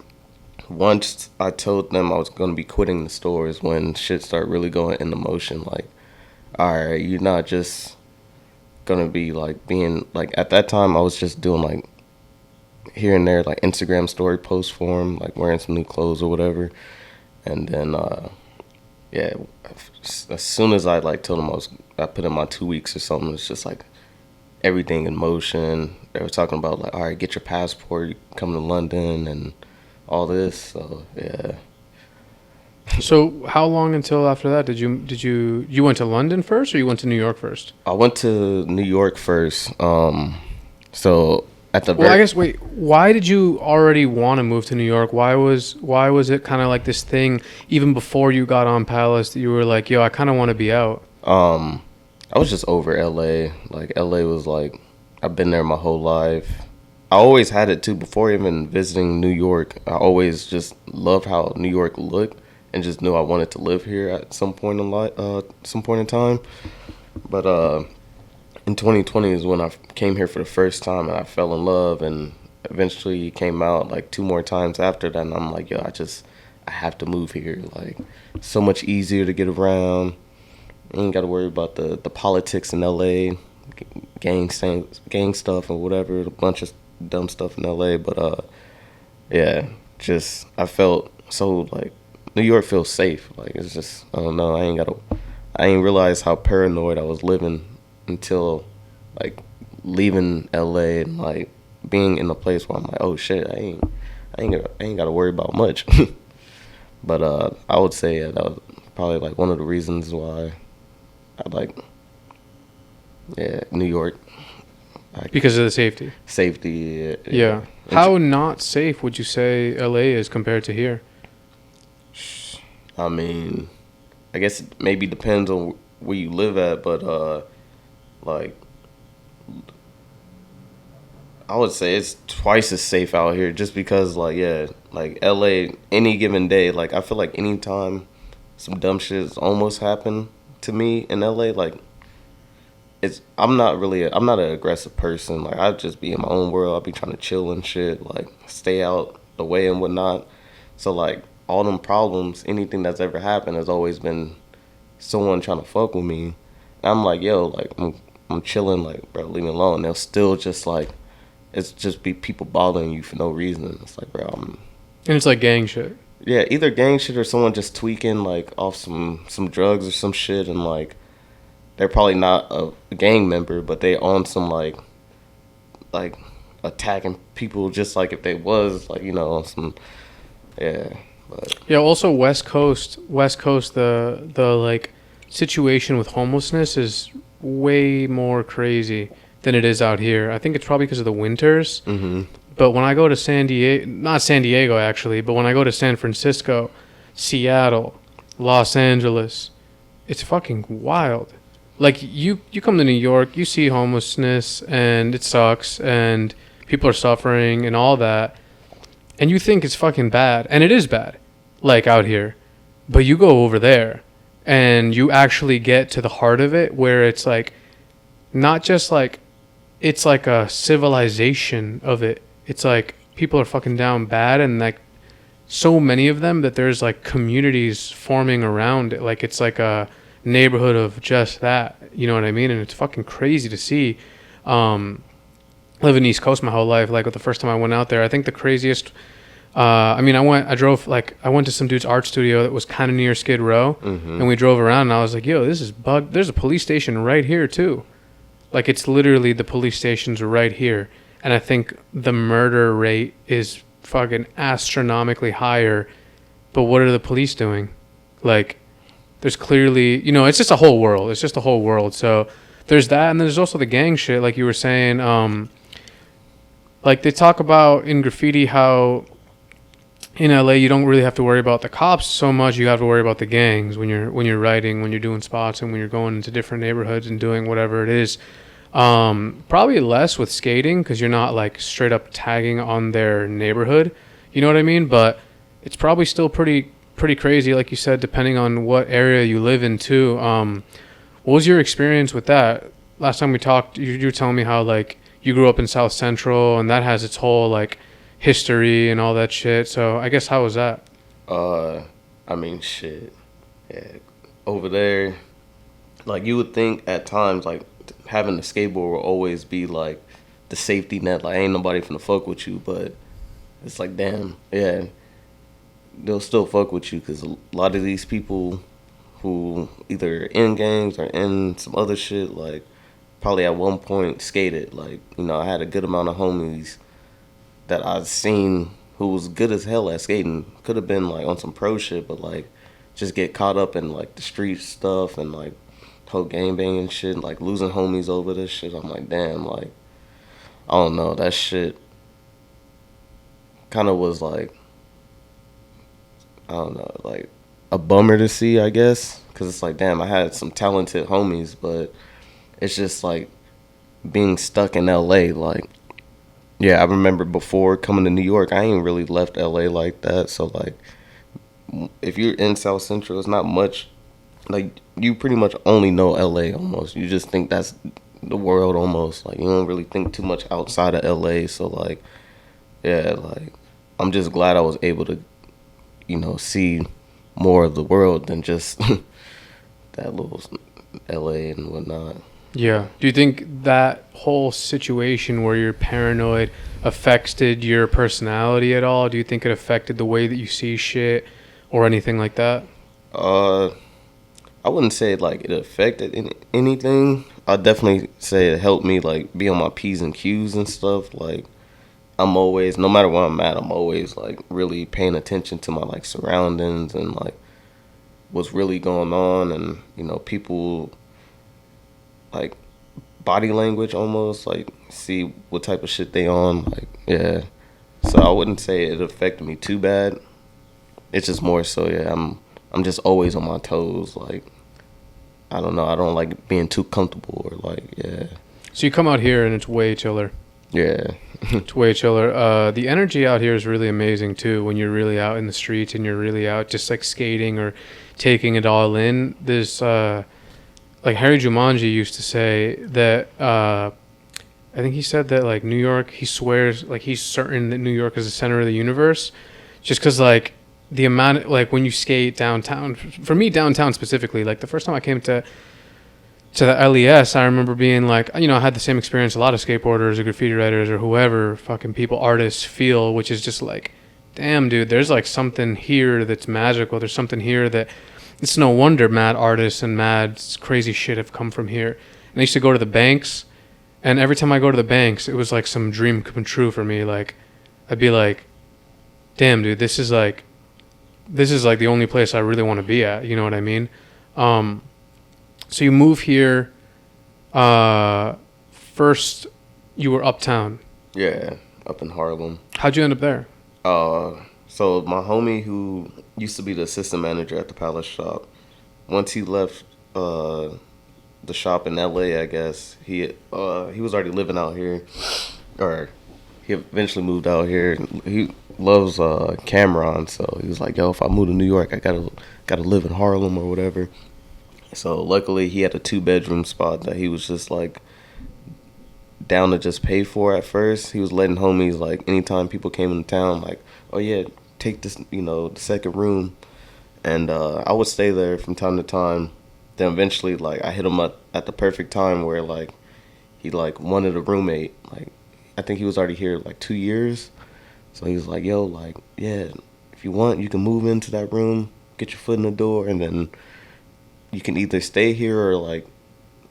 once I told them I was going to be quitting the stores, when shit started really going into motion, like, all right, you're not just going to be like being like, at that time I was just doing like here and there, like Instagram story post form, like wearing some new clothes or whatever. And then yeah, as soon as I like told them I put in my 2 weeks or something, it's just like everything in motion. They were talking about like, all right, get your passport, come to London and all this. So yeah. So how long until after that did you went to London first, or you went to New York first? I went to New York first. So at the I guess wait, why did you already want to move to New York? Why was it kind of like this thing even before you got on Palace that you were like, yo, I kind of want to be out? I was just over LA. Like LA was like, I've been there my whole life. I always had it too before even visiting New York. I always just loved how New York looked and just knew I wanted to live here at some point in time. But in 2020 is when I came here for the first time and I fell in love, and eventually came out like 2 more times after that. And I'm like, yo, I have to move here. Like, so much easier to get around. You ain't got to worry about the politics in LA, gang stuff or whatever, a bunch of dumb stuff in LA. But yeah, just I felt so like New York feels safe. Like it's just, I don't know. I ain't realize how paranoid I was living until like leaving LA and like being in a place where I'm like, oh shit, I ain't got to worry about much. But I would say that was probably like one of the reasons why I like, yeah, New York. Because of the safety. Safety, yeah. How not safe would you say LA is compared to here? I mean, I guess it maybe depends on where you live at, but like, I would say it's twice as safe out here, just because like, yeah, like LA, any given day, like I feel like anytime some dumb shit's almost happened to me in LA, like I'm not an aggressive person. Like I'd just be in my own world. I'd be trying to chill and shit, like stay out the way and whatnot. So like all them problems, anything that's ever happened has always been someone trying to fuck with me. And I'm like, yo, like I'm chilling, like bro, leave me alone. They'll still just like, it's just be people bothering you for no reason. It's like, bro, and it's like gang shit. Yeah, either gang shit or someone just tweaking like off some drugs or some shit, and like they're probably not a gang member, but they on some like attacking people just like if they was like, you know, on some, yeah. But yeah, also West Coast, the like situation with homelessness is way more crazy than it is out here. I think it's probably because of the winters. Mm-hmm. But when I go to not San Diego actually, but when I go to San Francisco, Seattle, Los Angeles, it's fucking wild. like you come to New York, you see homelessness and it sucks and people are suffering and all that, and you think it's fucking bad, and it is bad, like out here. But you go over there and you actually get to the heart of it, where it's like not just like it's like a civilization of it. It's like people are fucking down bad, and like so many of them that there's like communities forming around it. Like it's like a neighborhood of just that. You know what I mean? And it's fucking crazy to see. Living East Coast my whole life. Like the first time I went out there, I think the craziest. I went to some dude's art studio that was kind of near Skid Row, and we drove around, and I was like, yo, this is bug. There's a police station right here too. Like it's literally the police stations right here. And I think the murder rate is fucking astronomically higher. But what are the police doing? Like there's clearly, it's just a whole world. It's just a whole world. So there's that, and there's also the gang shit, like you were saying. Like they talk about in graffiti how in LA you don't really have to worry about the cops so much. You have to worry about the gangs when you're writing, when you're doing spots, and when you're going into different neighborhoods and doing whatever it is. Probably less with skating because you're not like straight up tagging on their neighborhood. You know what I mean? But it's probably still pretty crazy, like you said, depending on what area you live in too. What was your experience with that? Last time we talked, you were telling me how like you grew up in South Central, and that has its whole like history and all that shit. So I guess how was that? I mean, shit. Yeah, over there, like you would think at times like having a skateboard will always be like the safety net. Like ain't nobody finna fuck with you, but it's like damn, yeah, they'll still fuck with you because a lot of these people who either in gangs or in some other shit like probably at one point skated. Like, I had a good amount of homies that I've seen who was good as hell at skating. Could have been like on some pro shit, but like just get caught up in like the street stuff and like whole gang banging shit, like losing homies over this shit. I'm like, damn, like I don't know, that shit kind of was like, I don't know, like a bummer to see, I guess, because it's like, damn, I had some talented homies, but it's just like being stuck in LA. Like, yeah, I remember before coming to New York, I ain't really left LA like that. So like, if you're in South Central, it's not much. Like, you pretty much only know LA almost. You just think that's the world almost. Like, you don't really think too much outside of LA. So like, yeah, like I'm just glad I was able to, see more of the world than just that little LA and whatnot. Yeah. Do you think that whole situation where you're paranoid affected your personality at all? Do you think it affected the way that you see shit or anything like that? I wouldn't say like it affected anything. I'd definitely say it helped me like be on my P's and Q's and stuff. Like I'm always, no matter where I'm at, I'm always like really paying attention to my like surroundings and like what's really going on, and people like body language almost, like see what type of shit they on, like, yeah. So I wouldn't say it affected me too bad. It's just more so, yeah, I'm just always on my toes. Like, I don't know, I don't like being too comfortable or like, yeah. So you come out here and it's way chiller. Yeah. It's way chiller. The energy out here is really amazing too when you're really out in the streets and you're really out just like skating or taking it all in. There's like Harry Jumanji used to say that I think he said that like New York, he swears like he's certain that New York is the center of the universe, just because like the amount, like when you skate downtown, for me downtown specifically, like the first time I came to the LES, I remember being like, I had the same experience a lot of skateboarders or graffiti writers or whoever fucking people, artists feel, which is just like, damn dude, there's like something here that's magical. There's something here that, it's no wonder mad artists and mad crazy shit have come from here. And I used to go to the banks, and every time I go to the banks, it was like some dream come true for me. Like, I'd be like, damn dude, this is like the only place I really want to be at. You know what I mean? So you move here. First, you were uptown. Yeah, up in Harlem. How'd you end up there? So my homie who used to be the assistant manager at the Palace shop, once he left the shop in LA, I guess. He was already living out here, or he eventually moved out here. He loves Cameron, so he was like, "Yo, if I move to New York, I gotta live in Harlem or whatever." So luckily, he had a 2-bedroom spot that he was just like down to just pay for at first. He was letting homies, like, anytime people came into town, like, "Oh yeah, take this, the second room," and I would stay there from time to time. Then eventually, like, I hit him up at the perfect time where, like, he, like, wanted a roommate. Like, I think he was already here, like, 2 years. So he was like, "Yo, like, yeah, if you want, you can move into that room, get your foot in the door, and then you can either stay here or, like,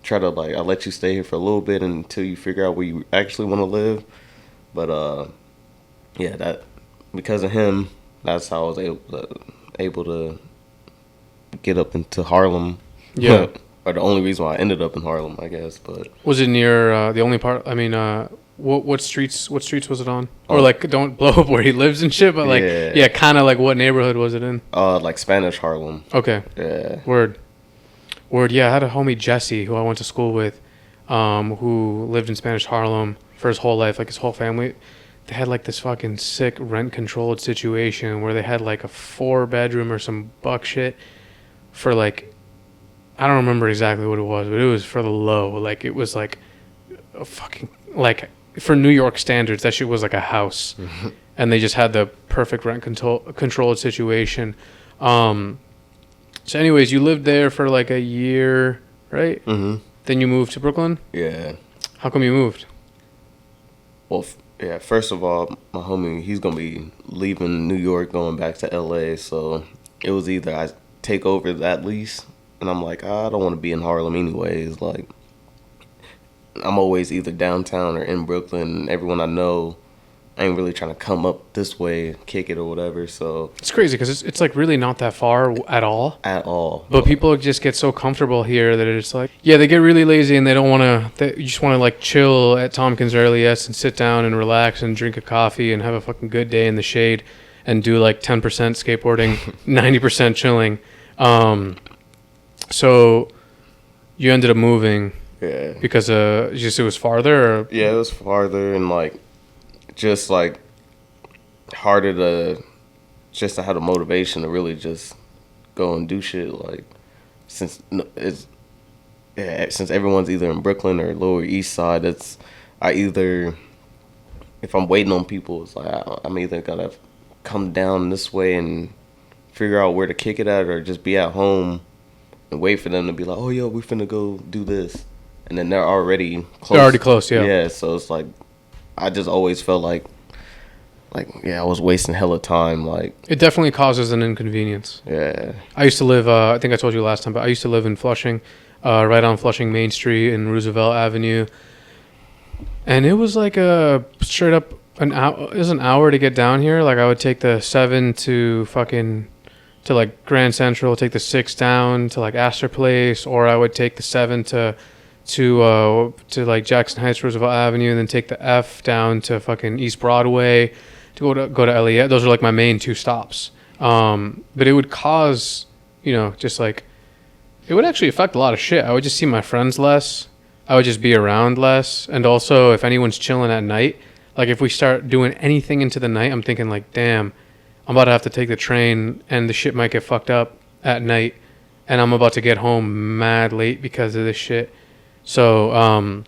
try to, like, I'll let you stay here for a little bit until you figure out where you actually want to live." But, yeah, that, because of him, that's how I was able to get up into Harlem. Yeah. Or the only reason why I ended up in Harlem, I guess. But was it near the only part? I mean, what streets? What streets was it on? Or like, don't blow up where he lives and shit. But like, yeah, kind of like what neighborhood was it in? Like Spanish Harlem. Okay. Yeah. Word. Yeah, I had a homie Jesse who I went to school with, who lived in Spanish Harlem for his whole life, like his whole family. They had like this fucking sick rent controlled situation where they had like a 4-bedroom or some buck shit for like, I don't remember exactly what it was, but it was for the low. Like, it was like a fucking, like, for New York standards, that shit was like a house. And they just had the perfect rent controlled situation. So anyways, you lived there for like a year, right? Mm-hmm. Then you moved to Brooklyn? Yeah. How come you moved? Well, yeah, first of all, my homie, he's going to be leaving New York, going back to LA. So it was either I take over that lease, and I'm like, I don't want to be in Harlem anyways. Like, I'm always either downtown or in Brooklyn. Everyone I know, I ain't really trying to come up this way, kick it or whatever. So it's crazy because it's like really not that far at all. At all. But people just get so comfortable here that it's like, yeah, they get really lazy and they don't want to, you just want to like chill at Tompkins or LES and sit down and relax and drink a coffee and have a fucking good day in the shade and do like 10% skateboarding, 90% chilling. So you ended up moving. Yeah. Because just it was farther? Or? Yeah, it was farther and like just like harder to have the motivation to really just go and do shit. Like since everyone's either in Brooklyn or Lower East Side, if I'm waiting on people, it's like I'm either gonna come down this way and figure out where to kick it at, or just be at home and wait for them to be like, "Oh, yo, we finna go do this," and then they're already close. They're already close, yeah. Yeah, so it's like I just always felt like I was wasting hella time. Like, it definitely causes an inconvenience. Yeah. I used to live. I think I told you last time, but I used to live in Flushing, right on Flushing Main Street and Roosevelt Avenue, and it was like a straight up an hour. It was an hour to get down here. Like I would take the 7 to like Grand Central, take the 6 down to like Astor Place, or I would take the 7 to like Jackson Heights, Roosevelt Avenue, and then take the F down to fucking East Broadway to go to LA. Those are like my main 2 stops. But it would cause, just like, it would actually affect a lot of shit. I would just see my friends less. I would just be around less. And also, if anyone's chilling at night, like if we start doing anything into the night, I'm thinking like, damn, I'm about to have to take the train and the shit might get fucked up at night. And I'm about to get home mad late because of this shit. So,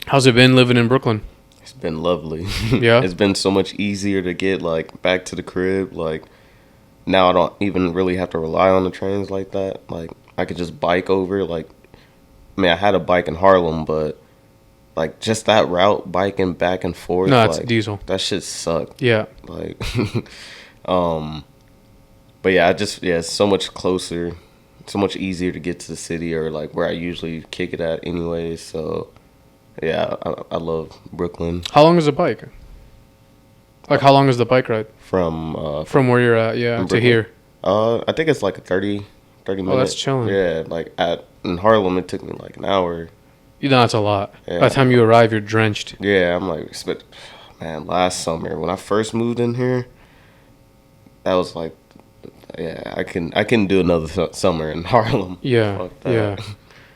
how's it been living in Brooklyn? It's been lovely. Yeah. It's been so much easier to get like back to the crib. Like now I don't even really have to rely on the trains like that. Like I could just bike over. Like, I mean, I had a bike in Harlem, but like just that route, biking back and forth. No, it's like, diesel. That shit sucked. Yeah. Like, but yeah, it's so much closer. So much easier to get to the city, or like where I usually kick it at anyway. So yeah, I love Brooklyn. How long is the bike? Like how long is the bike ride? From where you're at, yeah, to here. I think it's like a 30 minutes. Oh, that's chilling. Yeah, like in Harlem it took me like an hour. That's a lot. Yeah. By the time you arrive, you're drenched. Yeah, I'm like, man, last summer when I first moved in here, that was like, yeah, I can do another summer in Harlem. Yeah, yeah.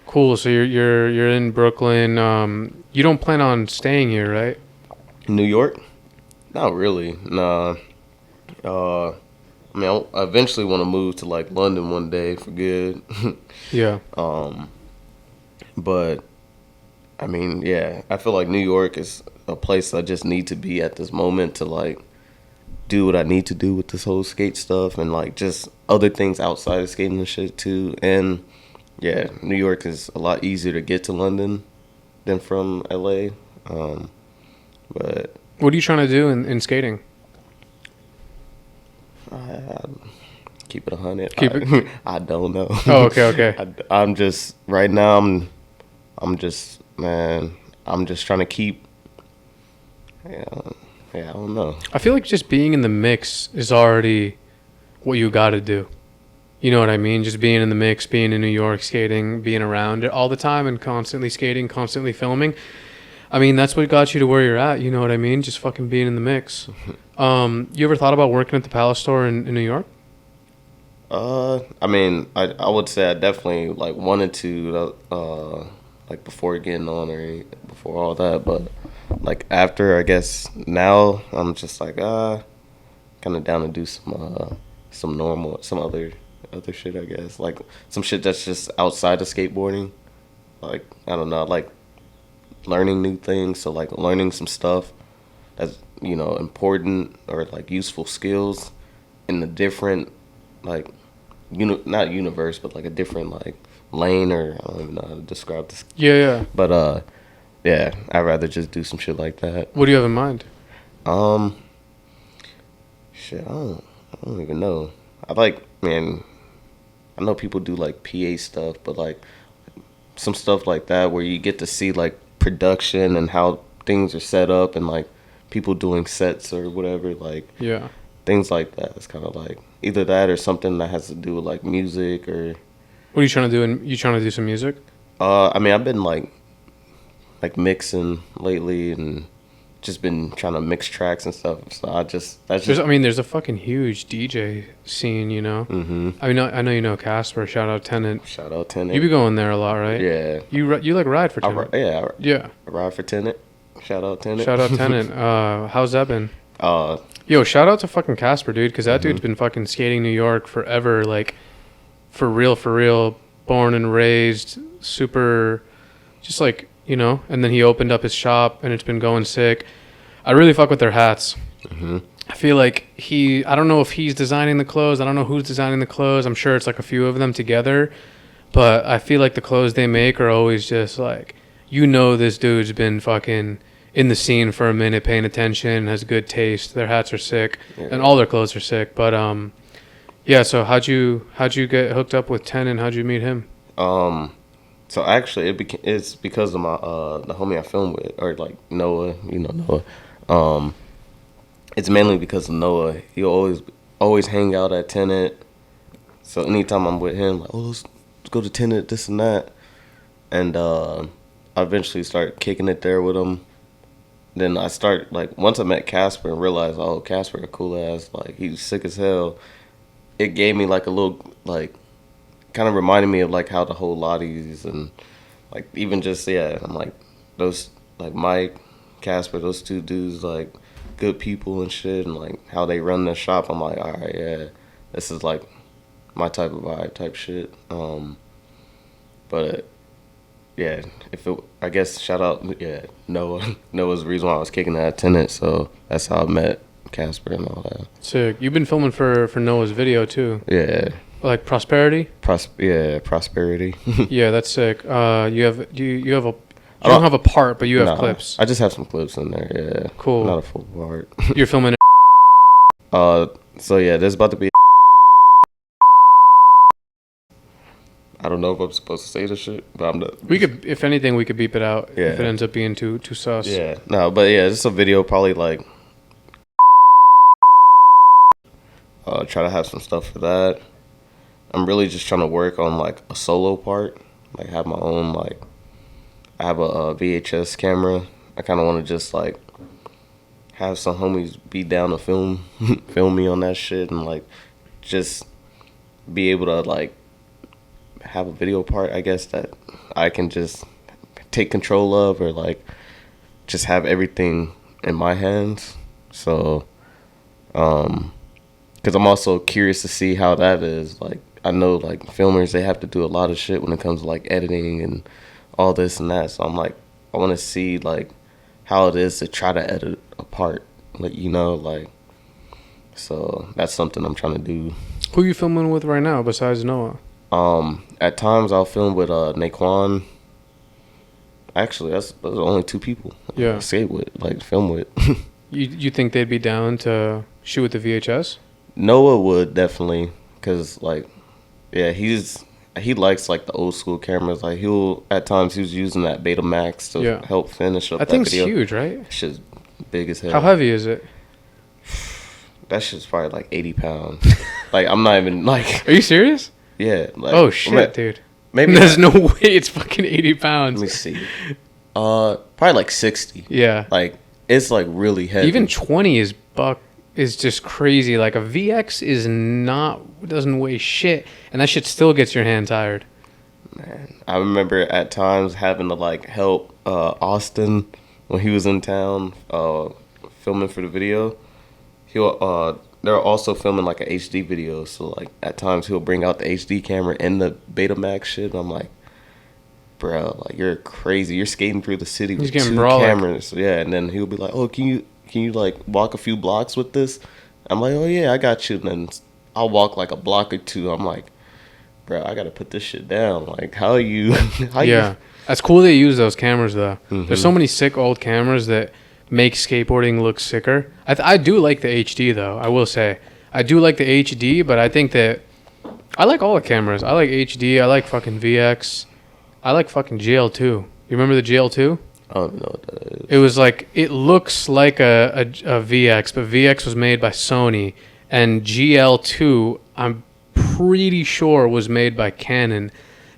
Cool. So you're in Brooklyn. You don't plan on staying here, right? New York? Not really. Nah. I mean, I eventually want to move to like London one day for good. Yeah. But I mean, yeah, I feel like New York is a place I just need to be at this moment to like do what I need to do with this whole skate stuff and like just other things outside of skating and shit too. And yeah, New York is a lot easier to get to London than from LA. But What are you trying to do in skating? keep it 100. Keep it. I don't know. Oh, okay. I'm just right now. I'm just man. I'm just trying to keep. Yeah, I don't know. I feel like just being in the mix is already what you got to do. You know what I mean? Just being in the mix, being in New York, skating, being around it all the time and constantly skating, constantly filming. I mean, that's what got you to where you're at. You know what I mean? Just fucking being in the mix. You ever thought about working at the Palace store in New York? I mean, I would say I definitely like wanted to like before getting on or before all that, but like after, I guess now I'm just like kind of down to do some normal, some other shit, I guess, like some shit that's just outside of skateboarding. Like I don't know, like learning new things, so like learning some stuff that's important or like useful skills in a different like not universe, but like a different like lane, or I don't even know how to describe this. Yeah. But yeah, I'd rather just do some shit like that. What do you have in mind? Shit, I don't even know. Man, I know people do like PA stuff, but like some stuff like that where you get to see like production and how things are set up and like people doing sets or whatever, like Yeah. things like that. It's kind of like either that or something that has to do with like music or. What are you trying to do? You trying to do some music? I mean, I've been like mixing lately and just been trying to mix tracks and stuff. So there's a fucking huge DJ scene, you know. Mm-hmm. I mean, I know you know Casper. Shout out Tenant. You be going there a lot, right? Yeah. You like ride for Tenant? I ride for Tenant. Shout out Tenant. How's that been? Yo, shout out to fucking Casper, dude, because that dude's been fucking skating New York forever, like for real, born and raised, super, just like, and then he opened up his shop and it's been going sick. I really fuck with their hats. Mm-hmm. I feel like I don't know if he's designing the clothes. I don't know who's designing the clothes. I'm sure it's like a few of them together, but I feel like the clothes they make are always just like, this dude's been fucking in the scene for a minute, paying attention, has good taste. Their hats are sick, and all their clothes are sick. But yeah. So how'd you get hooked up with Ten, and how'd you meet him? So actually, it's because of my the homie I filmed with, or like Noah. Noah. It's mainly because of Noah. He always hang out at Tenet. So anytime I'm with him, like, let's go to Tenet, this and that, and I eventually start kicking it there with him. Then I start, like, once I met Casper and realized, Casper a cool ass, like, he's sick as hell. It gave me, like, a little, like, kind of reminded me of, like, how the whole Lottie's and, like, even just, I'm like, those, like, Mike, Casper, those two dudes, like, good people and shit, and, like, how they run their shop. I'm like, all right, yeah, this is, like, my type of vibe type shit. But yeah, I guess shout out, Noah. Noah's the reason why I was kicking that Tenet, so that's how I met Casper and all that. Sick. You've been filming for Noah's video too. Yeah. Like Prosperity. Prosperity. Yeah, that's sick. You have a. You don't have a part, but you have clips. I just have some clips in there. Yeah. Cool. Not a full part. You're filming. So yeah, there's about to be. I don't know if I'm supposed to say this shit, but I'm not. We could, if anything, we could beep it out. Yeah. If it ends up being too sus. Yeah. No, but yeah, it's a video probably like. Try to have some stuff for that. I'm really just trying to work on like a solo part, like have my own like. I have a VHS camera. I kind of want to just like have some homies be down to film me on that shit and like just be able to like have a video part, I guess, that I can just take control of, or like just have everything in my hands. So, because I'm also curious to see how that is. Like, I know like filmers, they have to do a lot of shit when it comes to like editing and all this and that. So I'm like, I want to see like how it is to try to edit a part, like, you know, like. So that's something I'm trying to do. Who you filming with right now besides Noah? At times I'll film with Naquan. Actually, those are only two people. Yeah. I skate with, like, film with. You think they'd be down to shoot with the VHS? Noah would definitely, cause like, yeah, he likes like the old school cameras. Like at times he was using that Betamax to help finish up. That thing's huge, right? That shit's big as hell. How heavy is it? That shit's probably like 80 pounds. Like, I'm not even like. Are you serious? Yeah. Like, oh shit, dude. Maybe there's no way it's fucking 80 pounds. Let me see. Probably like 60. Yeah. Like, it's like really heavy. Even 20 is just crazy. Like a VX doesn't weigh shit, and that shit still gets your hand tired. Man, I remember at times having to like help Austin when he was in town filming for the video. They're also filming like an HD video, so like at times he'll bring out the HD camera and the Betamax shit. And I'm like, bro, like, you're crazy. You're skating through the city with two cameras. Yeah, and then he'll be like, oh, can you like walk a few blocks with this? I'm like, oh yeah, I got you. And then I'll walk like a block or two. I'm like, bro, I gotta put this shit down. Like, how you? That's cool they use those cameras though. Mm-hmm. There's so many sick old cameras that make skateboarding look sicker. I do like the HD though. I will say I do like the HD, but I think that I like all the cameras. I like HD. I like fucking VX. I like fucking GL2. You remember the GL2? I don't know what that is. It was like, it looks like a VX, but VX was made by Sony, and GL2 I'm pretty sure was made by Kanin.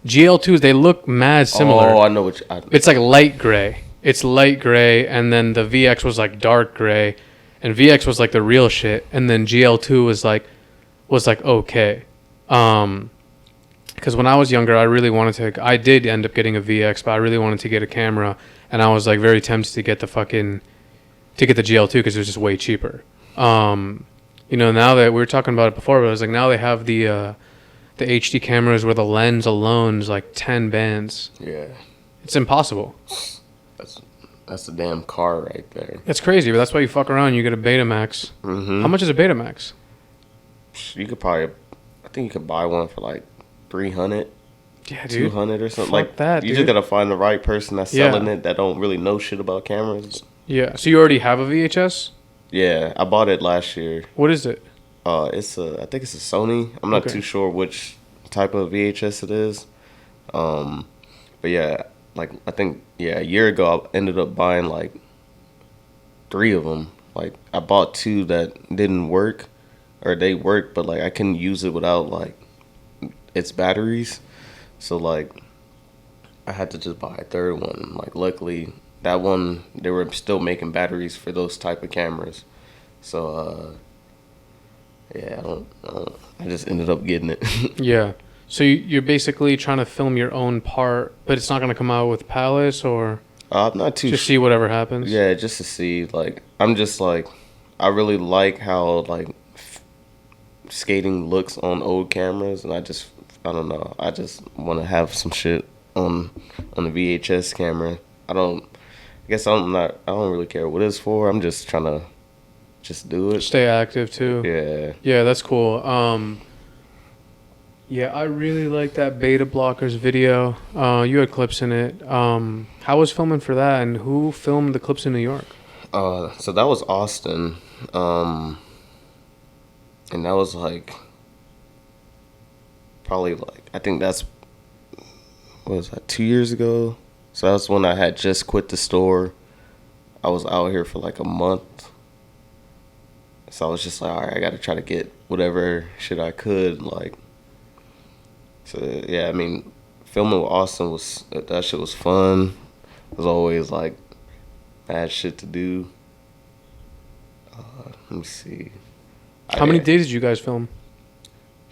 GL2s, they look mad similar. Oh, I know what it's like light gray. It's light gray, and then the VX was like dark gray, and VX was like the real shit, and then GL2 was like okay. Because when I was younger, I did end up getting a VX, but I really wanted to get a camera, and I was like very tempted to get the GL2 because it was just way cheaper. You know, now that we were talking about it before, but I was like, now they have the HD cameras where the lens alone is like 10 bands. Yeah, it's impossible. That's a damn car right there. It's crazy, but that's why you fuck around. You get a Betamax. Mm-hmm. How much is a Betamax? You could probably, I think you could buy one for like 300. Yeah, dude. 200 or something. Fuck like that. You dude. just gotta find the right person that's selling it that don't really know shit about cameras. Yeah. So you already have a VHS? Yeah, I bought it last year. What is it? I think it's a Sony. I'm not too sure which type of VHS it is. But yeah, like I think a year ago I ended up buying like 3 of them. Like I bought 2 that didn't work, or they worked, but like I couldn't use it without like its batteries. So like I had to just buy a 3rd one. Like luckily that one, they were still making batteries for those type of cameras. So yeah, I just ended up getting it. Yeah. So you're basically trying to film your own part, but it's not going to come out with Palace, or I'm not too just see whatever happens? Yeah, just to see. Like, I'm just like, I really like how like skating looks on old cameras, and I don't know. I just want to have some shit on the VHS camera. I don't really care what it's for. I'm just trying to just do it. Stay active too. Yeah. Yeah, that's cool. Yeah, I really like that Beta Blockers video. You had clips in it. How was filming for that, and who filmed the clips in New York? So that was Austin. And that was like probably like, I think that's, what was that, 2 years ago? So that's when I had just quit the store. I was out here for like a month. So I was just like, all right, I got to try to get whatever shit I could. Like, so yeah, I mean, filming with Austin that shit was fun. It was always like mad shit to do. Let me see. How many days did you guys film?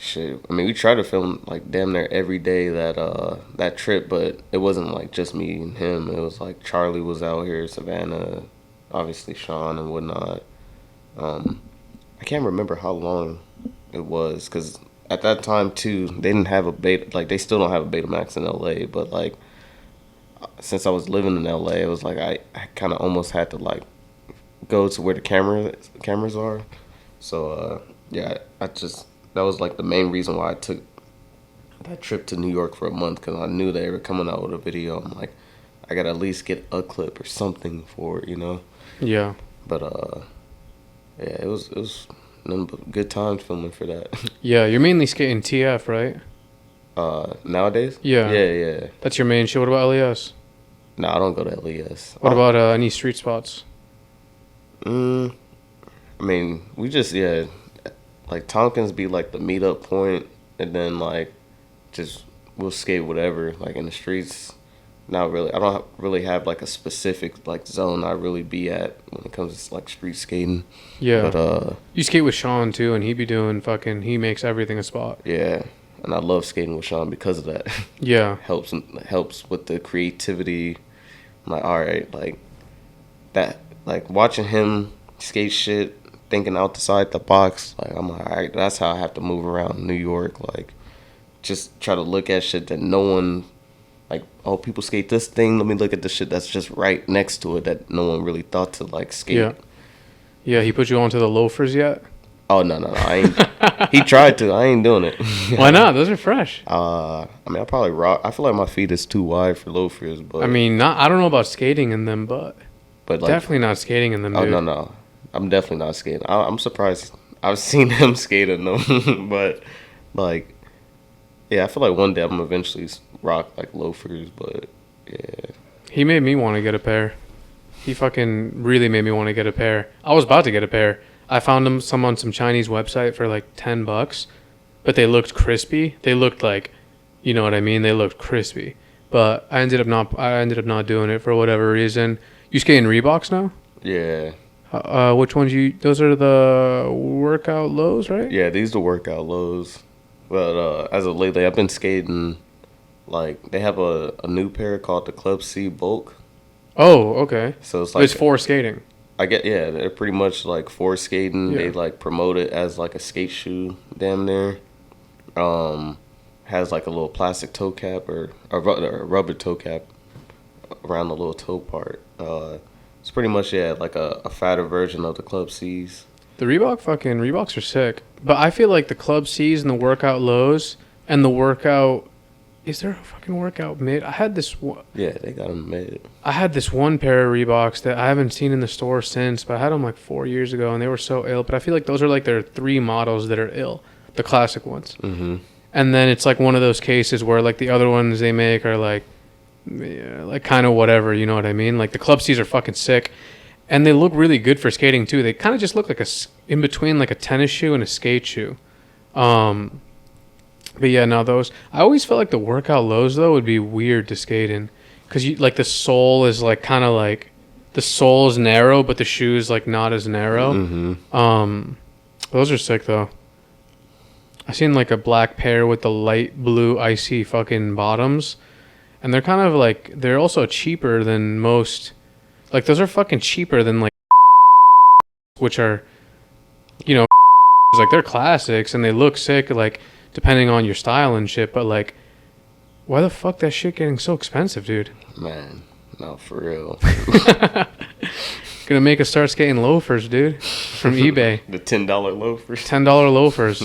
Shit, I mean, we tried to film like damn near every day that trip, but it wasn't like just me and him. It was like Charlie was out here, Savannah, obviously Sean and whatnot. I can't remember how long it was because at that time too, they didn't have a beta. Like they still don't have a Betamax in LA, but like since I was living in LA, it was like I kind of almost had to like go to where the cameras are. So yeah, that was like the main reason why I took that trip to New York for a month because I knew they were coming out with a video. I'm like, I gotta at least get a clip or something for it, you know. Yeah. But yeah, it was nothing but good times filming for that. Yeah, you're mainly skating TF, right? Nowadays? Yeah. Yeah. That's your main show. What about LES? No, I don't go to LES. What about any street spots? I mean, we just like Tompkins be like the meetup point, and then like just we'll skate whatever like in the streets. Not really. I don't really have like a specific like zone I really be at when it comes to like street skating. Yeah. But you skate with Sean too, and he be doing he makes everything a spot. yeah, and I love skating with Sean because of that. Yeah. helps with the creativity. I'm like, all right, like that, like watching him skate shit, thinking outside the box. Like I'm like, all right, that's how I have to move around New York. Like, just try to look at shit that no one, like, oh, people skate this thing. Let me look at the shit that's just right next to it that no one really thought to like skate. Yeah. Yeah. He put you onto the loafers yet? Oh no, I ain't. He tried to. I ain't doing it. Why not? Those are fresh. I mean, I probably rock. I feel like my feet is too wide for loafers, but I mean, I don't know about skating in them, but like, definitely not skating in them. Oh dude. no, I'm definitely not skating. I'm surprised. I've seen him skate in them, but like, yeah, I feel like one day I'm gonna eventually rock like loafers, but yeah. He made me want to get a pair. He fucking really made me want to get a pair. I was about to get a pair. I found some on some Chinese website for like $10, but they looked crispy. They looked like, you know what I mean? They looked crispy. But I ended up not doing it for whatever reason. You skating Reeboks now? Yeah. Which ones those are the workout lows, right? Yeah, these are the workout lows. But as of lately, I've been skating, like, they have a new pair called the Club C Bulk. Oh, okay. So it's like it's for skating. Yeah, they're pretty much like for skating. Yeah. They like promote it as like a skate shoe, damn near. Has like a little plastic toe cap or a rubber toe cap around the little toe part. It's pretty much like a fatter version of the Club C's. The Reeboks are sick, but I feel like the Club C's and the workout lows and the workout. Is there a fucking workout mid? I had this one. Yeah, they got them mid. I had this one pair of Reeboks that I haven't seen in the store since, but I had them like 4 years ago, and they were so ill. But I feel like those are like their 3 models that are ill, the classic ones. Mm-hmm. And then it's like one of those cases where like the other ones they make are like kind of whatever, you know what I mean? Like the Club C's are fucking sick, and they look really good for skating too. They kind of just look like in between like a tennis shoe and a skate shoe. But yeah, now those, I always felt like the workout lows though would be weird to skate in, because you like the sole is like kind of like the sole is narrow, but the shoe is like not as narrow. Mm-hmm. Those are sick though. I seen like a black pair with the light blue icy fucking bottoms, and they're kind of like, they're also cheaper than most. Like those are fucking cheaper than like which are, you know, like they're classics and they look sick like depending on your style and shit, but like why the fuck that shit getting so expensive, dude? Man, no, for real. Gonna make us start skating loafers, dude, from eBay. The $10 loafers. $10 loafers.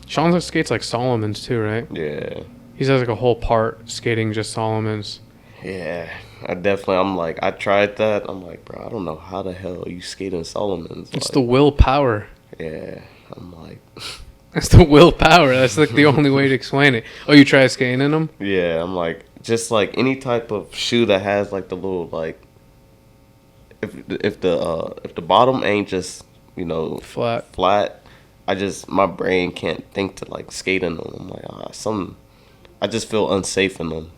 Sean skates like Solomon's too, right? Yeah. He has like a whole part skating just Solomon's. Yeah, I'm like, I tried that. I'm like, bro, I don't know how the hell you skating Solomon's. It's like, the willpower. Yeah, I'm like. That's the willpower. That's like the only way to explain it. Oh, you tried skating in them? Yeah, I'm like, just like any type of shoe that has like the little like, if the bottom ain't just, you know, Flat, my brain can't think to like skate in them. I'm like, I just feel unsafe in them.